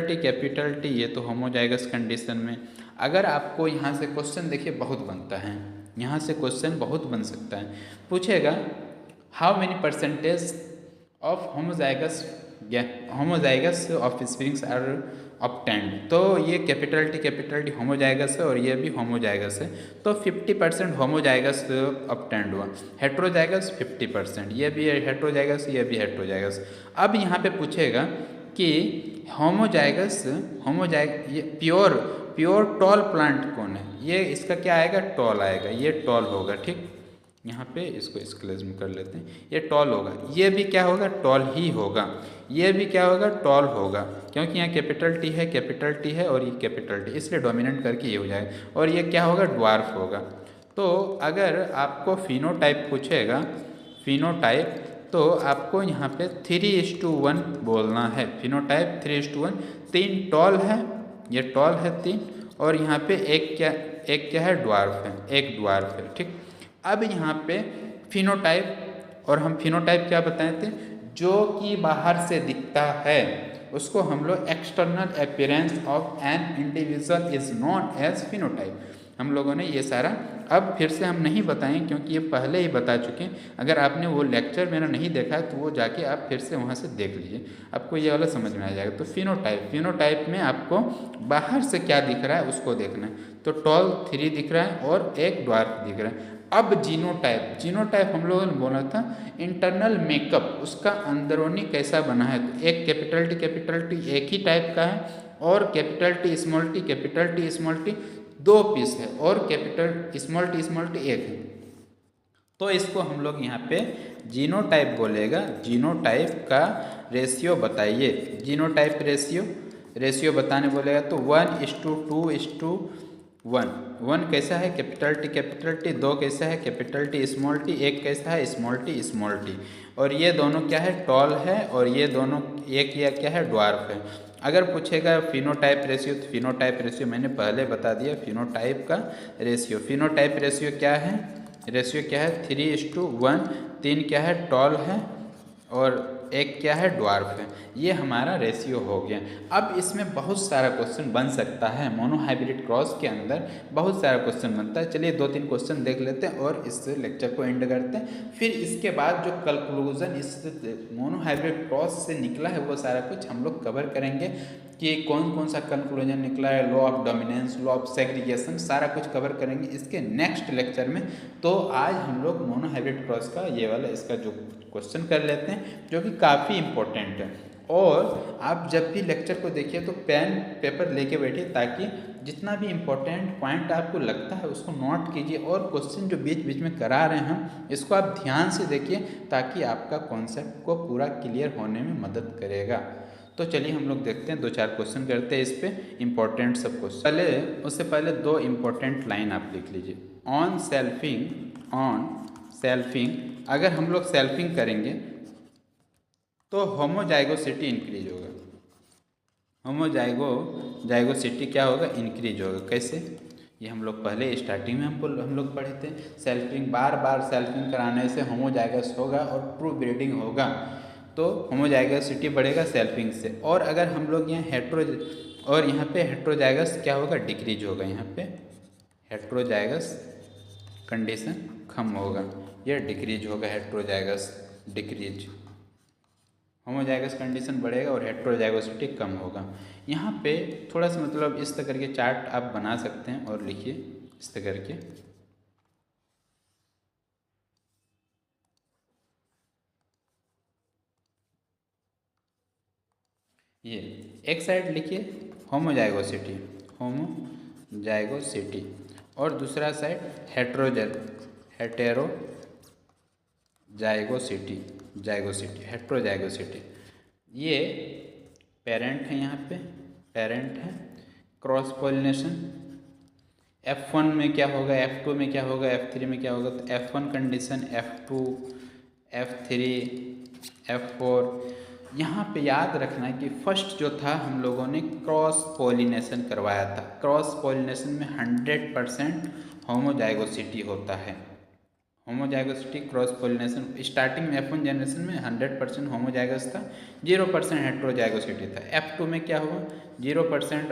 A: टी ये तो होमोजाइगस कंडीशन में। अगर आपको यहाँ से क्वेश्चन देखिए बहुत बनता है, यहाँ से क्वेश्चन बहुत बन सकता है, पूछेगा how many percentage of homozygous offsprings are obtained. तो ये कैपिटल टी होमोजाइगस है और ये भी होमोजाइगस है, तो 50% होमोजाइगस ऑब्टेन्ड हुआ। हेट्रोजाइगस 50%, ये भी हेट्रोजाइगस, ये भी हेट्रोजाइगस। अब यहाँ पे पूछेगा कि होमोजाइगस ये प्योर टॉल प्लांट कौन है, ये इसका क्या आएगा, टॉल आएगा, ये टॉल होगा, ठीक। यहाँ पे इसको स्क्लेज में कर लेते हैं, ये टॉल होगा, ये भी क्या होगा, टॉल ही होगा, ये भी क्या होगा, टॉल होगा, क्योंकि यहाँ कैपिटल टी है और ये कैपिटल टी, इसलिए डोमिनेंट करके ये हो जाएगा। और ये क्या होगा, ड्वार्फ होगा। तो अगर आपको फिनोटाइप पूछेगा, फिनोटाइप, तो आपको यहाँ पे 3:1 बोलना है। फिनोटाइप 3:1, 3 टॉल है, ये टॉल है 3, और यहाँ पे एक क्या है, ड्वार्फ है, एक ड्वार्फ है, ठीक। अब यहाँ पे फिनोटाइप, और हम फिनोटाइप क्या बताए थे, जो कि बाहर से दिखता है उसको हम लोग external appearance of an individual is known as phenotype. हम लोगों ने ये सारा अब फिर से हम नहीं बताएं, क्योंकि ये पहले ही बता चुके हैं। अगर आपने वो लेक्चर मेरा नहीं देखा है तो वो जाके आप फिर से वहाँ से देख लीजिए, आपको ये वाला समझ में आ जाएगा। तो फिनोटाइप में आपको बाहर से क्या दिख रहा है उसको देखना है। तो टॉल 3 दिख रहा है और एक ड्वार्फ दिख रहा है। अब जीनोटाइप हम लोगों ने बोला था इंटरनल मेकअप, उसका अंदरूनी कैसा बना है। तो एक कैपिटल टी एक ही टाइप का है, और capital T small T 2 piece है, और कैपिटल स्मॉल टी एक है। तो इसको हम लोग यहाँ पे जीनोटाइप बोलेगा। जीनोटाइप का रेशियो बताइए। जीनोटाइप रेशियो बताने बोलेगा तो 1:2:1। 1 कैसा है कैपिटल टी, 2 कैसा है कैपिटल टी स्मॉल टी, 1 कैसा है स्मॉल टी। और ये दोनों क्या है टॉल है, और ये दोनों एक या क्या है ड्वार्फ है। अगर पूछेगा फिनोटाइप रेशियो तो फिनोटाइप रेशियो मैंने पहले बता दिया। फिनोटाइप का रेशियो क्या है 3:1। 3 क्या है टॉल है और 1 क्या है ड्वार्फ है। ये हमारा रेशियो हो गया। अब इसमें बहुत सारा क्वेश्चन बन सकता है। मोनोहाइब्रिड क्रॉस के अंदर बहुत सारा क्वेश्चन बनता है। चलिए 2-3 क्वेश्चन देख लेते हैं और इस लेक्चर को एंड करते हैं। फिर इसके बाद जो कंक्लूजन इस मोनोहाइब्रिड क्रॉस से निकला है वो सारा कुछ हम लोग कवर करेंगे कि कौन कौन सा कंक्लूजन निकला है, law of dominance, law of segregation, सारा कुछ कवर करेंगे इसके नेक्स्ट लेक्चर में। तो आज हम लोग मोनोहाइब्रिड क्रॉस का ये वाला इसका जो क्वेश्चन कर लेते हैं जो कि काफ़ी इम्पोर्टेंट है। और आप जब भी लेक्चर को देखिए तो पेन पेपर लेके बैठिए ताकि जितना भी इम्पोर्टेंट पॉइंट आपको लगता है उसको नोट कीजिए, और क्वेश्चन जो बीच बीच में करा रहे हैं इसको आप ध्यान से देखिए ताकि आपका कॉन्सेप्ट को पूरा क्लियर होने में मदद करेगा। तो चलिए हम लोग देखते हैं 2-4 क्वेश्चन करते हैं इस पे इम्पोर्टेंट सब क्वेश्चन। उससे पहले 2 इम्पोर्टेंट लाइन आप लिख लीजिए। ऑन सेल्फिंग अगर हम लोग सेल्फिंग करेंगे तो होमोजाइगोसिटी इंक्रीज होगा। होमोजाइगोसिटी क्या होगा इंक्रीज होगा। कैसे, ये हम लोग पहले स्टार्टिंग में हम लोग पढ़े थे। सेल्फिंग बार बार सेल्फिंग कराने से होमोजाइगस होगा और ट्रू ब्रीडिंग होगा, तो होमोजाइगोसिटी बढ़ेगा सेल्फिंग से। और अगर हम लोग यहाँ पे हेट्रोजाइगस क्या होगा डिक्रीज होगा। यहाँ पे हेट्रोजाइगस कंडीशन कम होगा, यह डिक्रीज होगा। हेट्रोजाइगस डिक्रीज, होमोजाइगस कंडीशन बढ़ेगा और हेट्रोजाइगोसिटी कम होगा। यहाँ पे थोड़ा सा मतलब इस तरह के चार्ट आप बना सकते हैं और लिखिए इस तरह करके। ये एक साइड लिखिए होमोजाइगोसिटी और दूसरा साइड हेट्रोजाइगोसिटी। ये पेरेंट है, यहाँ पे पेरेंट है। क्रॉस पॉलिनेशन F1 में क्या होगा, F2 में क्या होगा, F3 में क्या होगा। तो F1 condition, F2, F3, F4। यहाँ पे याद रखना है कि फर्स्ट जो था हम लोगों ने क्रॉस पॉलिनेशन करवाया था। क्रॉस पॉलिनेशन में 100% होमोजाइगोसिटी होता है। होमोजाइगोसिटी क्रॉस पॉलिनेशन स्टार्टिंग में F1 जनरेशन में 100% होमोजाइगस था, 0% हेट्रोजाइगोसिटी था। F2 में क्या हुआ 0%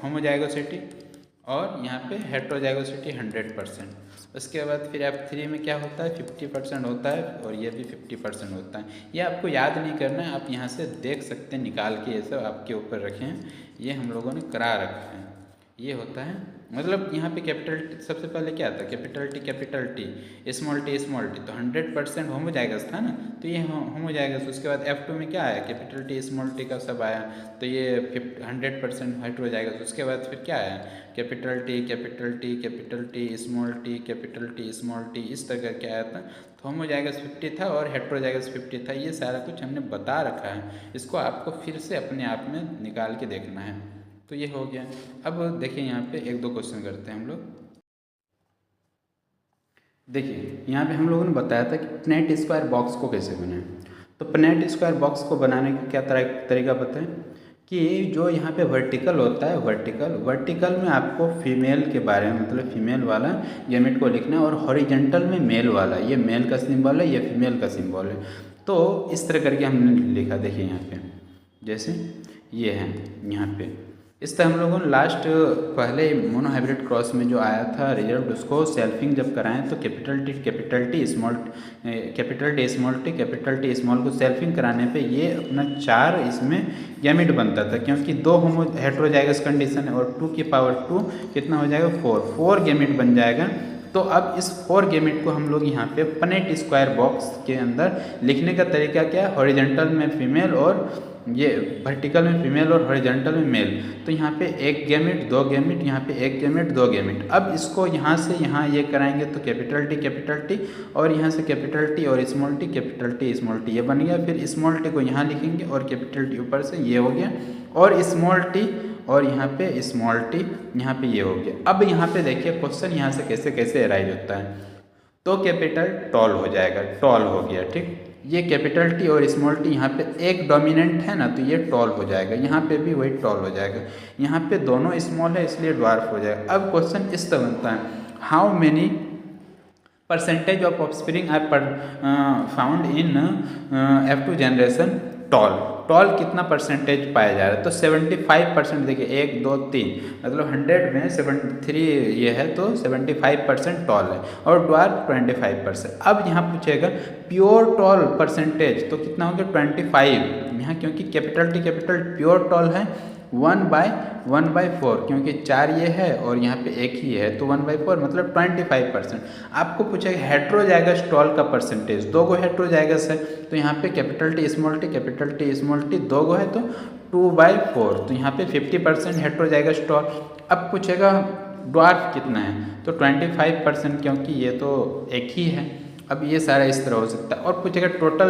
A: होमोजाइगोसिटी और यहाँ पे हेट्रोजाइगोसिटी 100%। उसके बाद फिर F3 में क्या होता है 50% होता है और ये भी 50% होता है। ये आपको याद नहीं करना है, आप यहाँ से देख सकते हैं निकाल के, ये सब आपके ऊपर रखे हैं, ये हम लोगों ने करा रखा है। ये होता है मतलब यहाँ पे कैपिटल सबसे पहले क्या था कैपिटल टी स्मॉल टी तो 100% होमोजाइगस था ना, तो ये होमोजाइगस। उसके बाद F2 में क्या आया कैपिटल टी स्मॉल टी का सब आया, तो ये 100% हेट्रोजाइगस। उसके बाद फिर क्या आया कैपिटल टी स्मॉल टी इस तरह करके आया था। तो होमोजाइगस 50 था और हेट्रोजाइगस 50 था। ये सारा कुछ हमने बता रखा है, इसको आपको फिर से अपने आप में निकाल के देखना है। तो ये हो गया। अब देखिए यहाँ पे 1-2 क्वेश्चन करते हैं हम लोग। देखिए यहाँ पे हम लोगों ने बताया था कि प्नेट स्क्वायर बॉक्स को कैसे बनाएं। तो प्नेट स्क्वायर बॉक्स को बनाने का क्या तरीका बताएं कि जो यहाँ पे वर्टिकल होता है, वर्टिकल में आपको फीमेल के बारे में मतलब फीमेल वाला गैमेट को लिखना है, और हॉरिजेंटल में मेल वाला, ये मेल का सिंबल है, ये फीमेल का सिंबल है। तो इस तरह करके हमने लिखा। देखिए यहाँ पे जैसे ये है यहाँ पे इस तरह हम लोगों ने लास्ट पहले मोनोहाइब्रिड क्रॉस में जो आया था रिजल्ट, उसको सेल्फिंग जब कराएं तो कैपिटल टी स्मॉल को सेल्फिंग कराने पे ये अपना 4 इसमें गैमेट बनता था, क्योंकि 2 हेट्रोजाइगस कंडीशन है और 2 की पावर 2 कितना हो जाएगा 4 गैमेट बन जाएगा। तो अब इस 4 गैमेट को हम लोग यहाँ पे प्नेट स्क्वायर बॉक्स के अंदर लिखने का तरीका क्या है, हॉरिजेंटल में फीमेल और ये वर्टिकल में फीमेल और हॉरिजॉन्टल में मेल, तो यहाँ पे एक गैमेट, दो गैमेट, यहाँ पे एक गैमेट, दो गैमेट। अब इसको यहाँ से यहाँ ये कराएंगे तो कैपिटल टी और यहाँ से कैपिटल टी और small T, capital T small T, ये बन गया। फिर स्मॉल टी को यहाँ लिखेंगे और कैपिटल टी ऊपर से, ये हो गया। और स्मॉल टी और यहाँ पे स्मॉल टी, यहाँ पे ये हो गया। अब यहाँ पे देखिए क्वेश्चन यहाँ से कैसे कैसे अराइज होता है। तो कैपिटल टॉल हो जाएगा, टॉल हो गया, ठीक। ये कैपिटल टी और स्मॉल टी यहाँ पे एक डोमिनेंट है ना, तो ये टॉल हो जाएगा। यहाँ पे भी वही टॉल हो जाएगा। यहाँ पे दोनों स्मॉल है इसलिए ड्वार्फ हो जाएगा। अब क्वेश्चन इस तरह बनता है, how many percentage of offspring are found in F2 generation tall. Tall कितना परसेंटेज पाया जा रहा है, तो 75%। देखिए 1 2 3 मतलब 100 में 73 ये है, तो 75% टॉल है और ड्वार्फ 25%। अब यहाँ पूछेगा प्योर टॉल परसेंटेज, तो कितना हो गया 25 यहाँ, क्योंकि capital T capital pure tall है 1/4, क्योंकि 4 ये है और यहाँ पे एक ही है, तो 1/4 मतलब 25%। आपको पूछेगा हेट्रोजाइगस टॉल का परसेंटेज, 2 गो हेट्रोजाइगस है, तो यहाँ पे कैपिटल टी स्मॉल टी 2 गो है, तो 2/4, तो यहाँ पे 50% हेट्रोजाइगस टॉल। अब पूछेगा ड्वार्फ कितना है, तो 25%, क्योंकि ये तो एक ही है। अब ये सारा इस तरह हो सकता है। और पूछेगा टोटल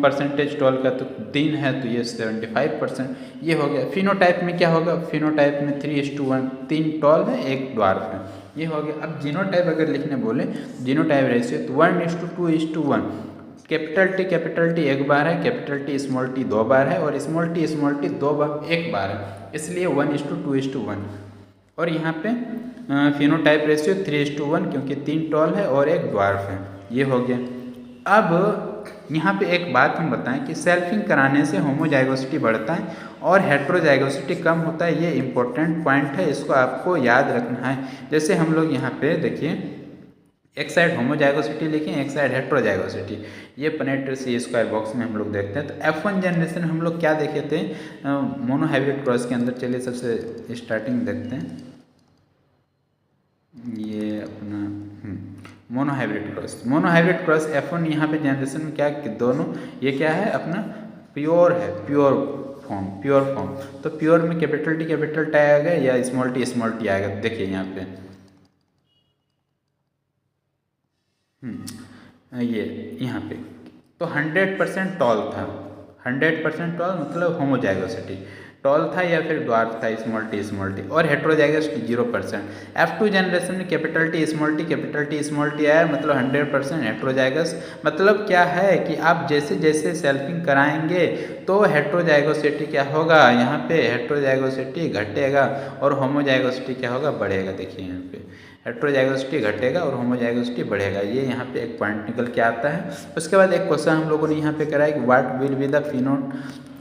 A: परसेंटेज टॉल का, तो 3 है, तो ये 75%, ये हो गया। फिनोटाइप में क्या होगा, फिनोटाइप में 3:1, 3 टॉल है 1 ड्वार्फ है, ये हो गया। अब जीनोटाइप अगर लिखने बोले, जीनोटाइप रेशियो तो 1:2:1, कैपिटल टी 1 बार है, कैपिटल टी स्मॉल टी 2 बार है, और स्मॉल टी 2 बार 1 बार है, इसलिए 1:2:1। और यहाँ पे फिनोटाइप रेशियो 3:1, क्योंकि 3 टॉल है और 1 ड्वार्फ है, ये हो गया। अब यहाँ पे एक बात हम बताएं कि सेल्फिंग कराने से होमोजाइगोसिटी बढ़ता है और हेट्रोजाइगोसिटी कम होता है। ये इंपॉर्टेंट पॉइंट है, इसको आपको याद रखना है। जैसे हम लोग यहाँ पे देखिए, एक साइड होमोजाइगोसिटी लिखें, एक साइड हेट्रोजाइगोसिटी। ये पनेट सी स्क्वायर बॉक्स में हम लोग देखते हैं। तो F1 जनरेशन हम लोग क्या देखे थे, मोनोहाइब्रिड क्रॉस के अंदर। चलिए सबसे स्टार्टिंग देखते हैं, ये अपना मोनोहाइब्रिड क्रॉस F1 यहाँ पे जनरेशन में क्या कि दोनों ये क्या है अपना प्योर है, प्योर फॉर्म। तो प्योर में कैपिटल टी आएगा या स्मॉल टी आएगा। देखिए यहाँ पे ये यहाँ पे तो 100% टॉल था, 100% टॉल मतलब होमोजाइगोसिटी टॉल था या फिर ड्वार्फ था स्मॉल टी, और हेट्रोजाइगस 0%। F2 जनरेशन में कैपिटल टी स्मॉल टी आया, मतलब 100% हेट्रोजाइगस। मतलब क्या है कि आप जैसे जैसे सेल्फिंग कराएंगे तो हेट्रोजाइगोसिटी क्या होगा, यहाँ पे हेट्रोजाइगोसिटी घटेगा और होमोजाइगोसिटी क्या होगा, बढ़ेगा। देखिए यहाँ पे हेट्रोजाइगोसिटी घटेगा और होमोजाइगोसिटी बढ़ेगा। ये यहाँ पे एक पॉइंट निकल के आता है। उसके बाद एक क्वेश्चन हम लोगों ने यहाँ पे करा है कि what will be the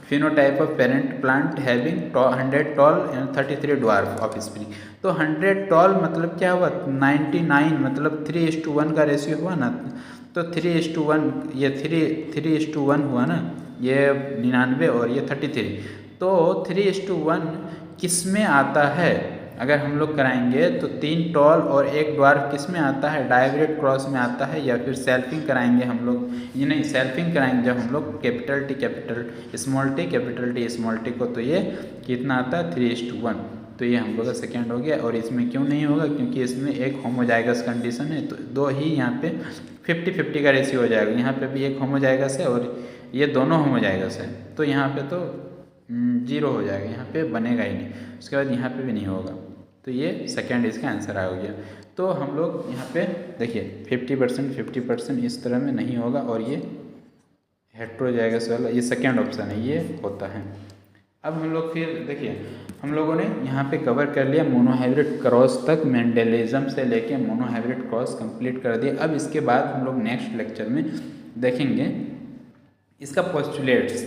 A: phenotype of parent plant having 100 tall and 33 dwarf offspring। तो 100 tall मतलब क्या हुआ, 99 मतलब 3:1 का रेशियो हुआ ना, तो 3:1 ये 3:1 हुआ ना, ये 99 और ये 33। तो 3:1 किस में आता है, अगर हम लोग कराएंगे तो 3 टॉल और 1 ड्वार्फ किस में आता है, डायब्रेड क्रॉस में आता है, या फिर सेल्फिंग कराएंगे हम लोग, ये नहीं सेल्फिंग कराएंगे जब हम लोग कैपिटल टी स्मॉल टी को, तो ये कितना आता है 3:1। तो ये हम लोग का सेकेंड हो गया। और इसमें क्यों नहीं होगा, क्योंकि इसमें एक होमोजाइगस कंडीशन है, तो दो ही यहाँ पे 50-50 का रेशियो हो जाएगा। यहाँ पे भी एक होमोजाइगस है और ये दोनों होमोजाइगस है, तो यहाँ पे तो 0 हो जाएगा, यहाँ पे बनेगा ही नहीं। उसके बाद यहाँ पे भी नहीं होगा, तो ये सेकेंड इसका आंसर आ गया। तो हम लोग यहाँ पे देखिए 50% इस तरह में नहीं होगा, और ये हेट्रोजाइगस वाला ये सेकेंड ऑप्शन है, ये होता है। अब हम लोग फिर देखिए, हम लोगों ने यहाँ पे कवर कर लिया मोनोहाइब्रिड क्रॉस तक, मेंडेलिज्म से लेके मोनोहाइब्रिड क्रॉस कंप्लीट कर दिया। अब इसके बाद हम लोग नेक्स्ट लेक्चर में देखेंगे इसका पोस्टुलेट्स,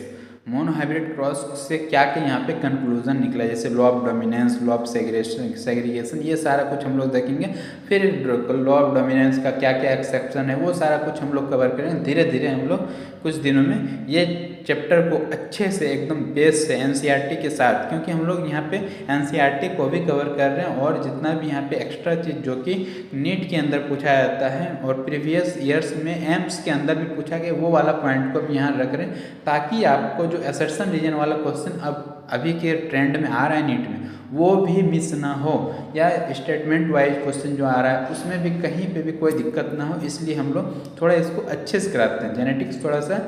A: मोनोहाइब्रिड क्रॉस से क्या क्या यहाँ पे कंक्लूजन निकला, जैसे law of dominance, law of segregation, ये सारा कुछ हम लोग देखेंगे। फिर लॉ ऑफ डोमिनेंस का क्या क्या एक्सेप्शन है, वो सारा कुछ हम लोग कवर करेंगे धीरे धीरे। हम लोग कुछ दिनों में ये चैप्टर को अच्छे से एकदम बेस से एनसीईआरटी के साथ, क्योंकि हम लोग यहाँ पे एनसीईआरटी को भी कवर कर रहे हैं और जितना भी यहाँ पे एक्स्ट्रा चीज़ जो कि नीट के अंदर पूछा जाता है और प्रीवियस ईयर्स में एम्स के अंदर भी पूछा गया, वो वाला पॉइंट को भी यहाँ रख रहे हैं, ताकि आपको जो असर्शन रीजन वाला क्वेश्चन अब अभी के ट्रेंड में आ रहा है नीट में, वो भी मिस ना हो, या स्टेटमेंट वाइज क्वेश्चन जो आ रहा है उसमें भी कहीं पे भी कोई दिक्कत ना हो। इसलिए हम लोग थोड़ा इसको अच्छे से कराते हैं। जेनेटिक्स थोड़ा सा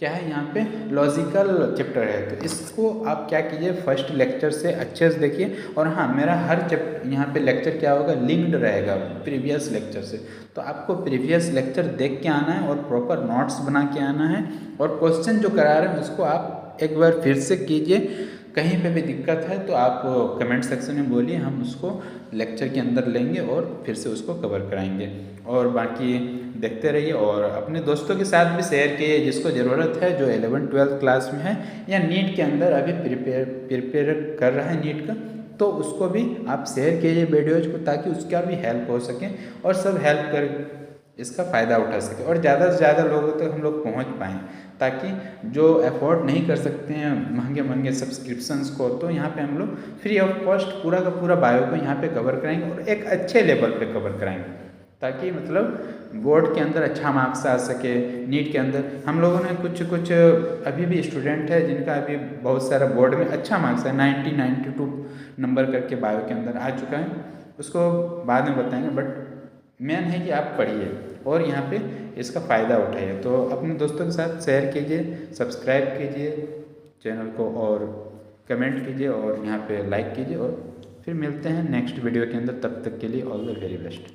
A: क्या है यहाँ पे लॉजिकल चैप्टर है, तो इसको आप क्या कीजिए फर्स्ट लेक्चर से अच्छे से देखिए। और हाँ, मेरा हर चैप्टर यहाँ पे लेक्चर क्या होगा, लिंक्ड रहेगा प्रीवियस लेक्चर से, तो आपको प्रीवियस लेक्चर देख के आना है और प्रॉपर नोट्स बना के आना है, और क्वेश्चन जो करा रहे हैं उसको आप एक बार फिर से कीजिए। कहीं पे भी दिक्कत है तो आप कमेंट सेक्शन में बोलिए, हम उसको लेक्चर के अंदर लेंगे और फिर से उसको कवर कराएंगे। और बाकी देखते रहिए और अपने दोस्तों के साथ भी शेयर कीजिए जिसको ज़रूरत है, जो 11th-12th क्लास में है या नीट के अंदर अभी प्रिपेयर कर रहा है नीट का, तो उसको भी आप शेयर कीजिए वीडियोज़ को, ताकि उसका भी हेल्प हो सके और सब हेल्प कर इसका फ़ायदा उठा सके और ज़्यादा से ज़्यादा लोगों तक हम लोग पहुँच पाएँ, ताकि जो अफोर्ड नहीं कर सकते हैं महंगे महंगे सब्सक्रिप्शंस को, तो यहाँ पे हम लोग फ्री ऑफ कॉस्ट पूरा का पूरा बायो को यहाँ पे कवर कराएंगे और एक अच्छे लेवल पे कवर कराएंगे, ताकि मतलब बोर्ड के अंदर अच्छा मार्क्स आ सके। नीट के अंदर हम लोगों ने कुछ अभी भी स्टूडेंट है जिनका अभी बहुत सारा बोर्ड में अच्छा मार्क्स है, 92 नंबर करके बायो के अंदर आ चुका है, उसको बाद में बताएंगे। बट मेन है कि आप पढ़िए और यहाँ पे इसका फ़ायदा उठाइए। तो अपने दोस्तों के साथ शेयर कीजिए, सब्सक्राइब कीजिए चैनल को और कमेंट कीजिए और यहाँ पे लाइक कीजिए, और फिर मिलते हैं नेक्स्ट वीडियो के अंदर। तब तक के लिए ऑल द वेरी बेस्ट।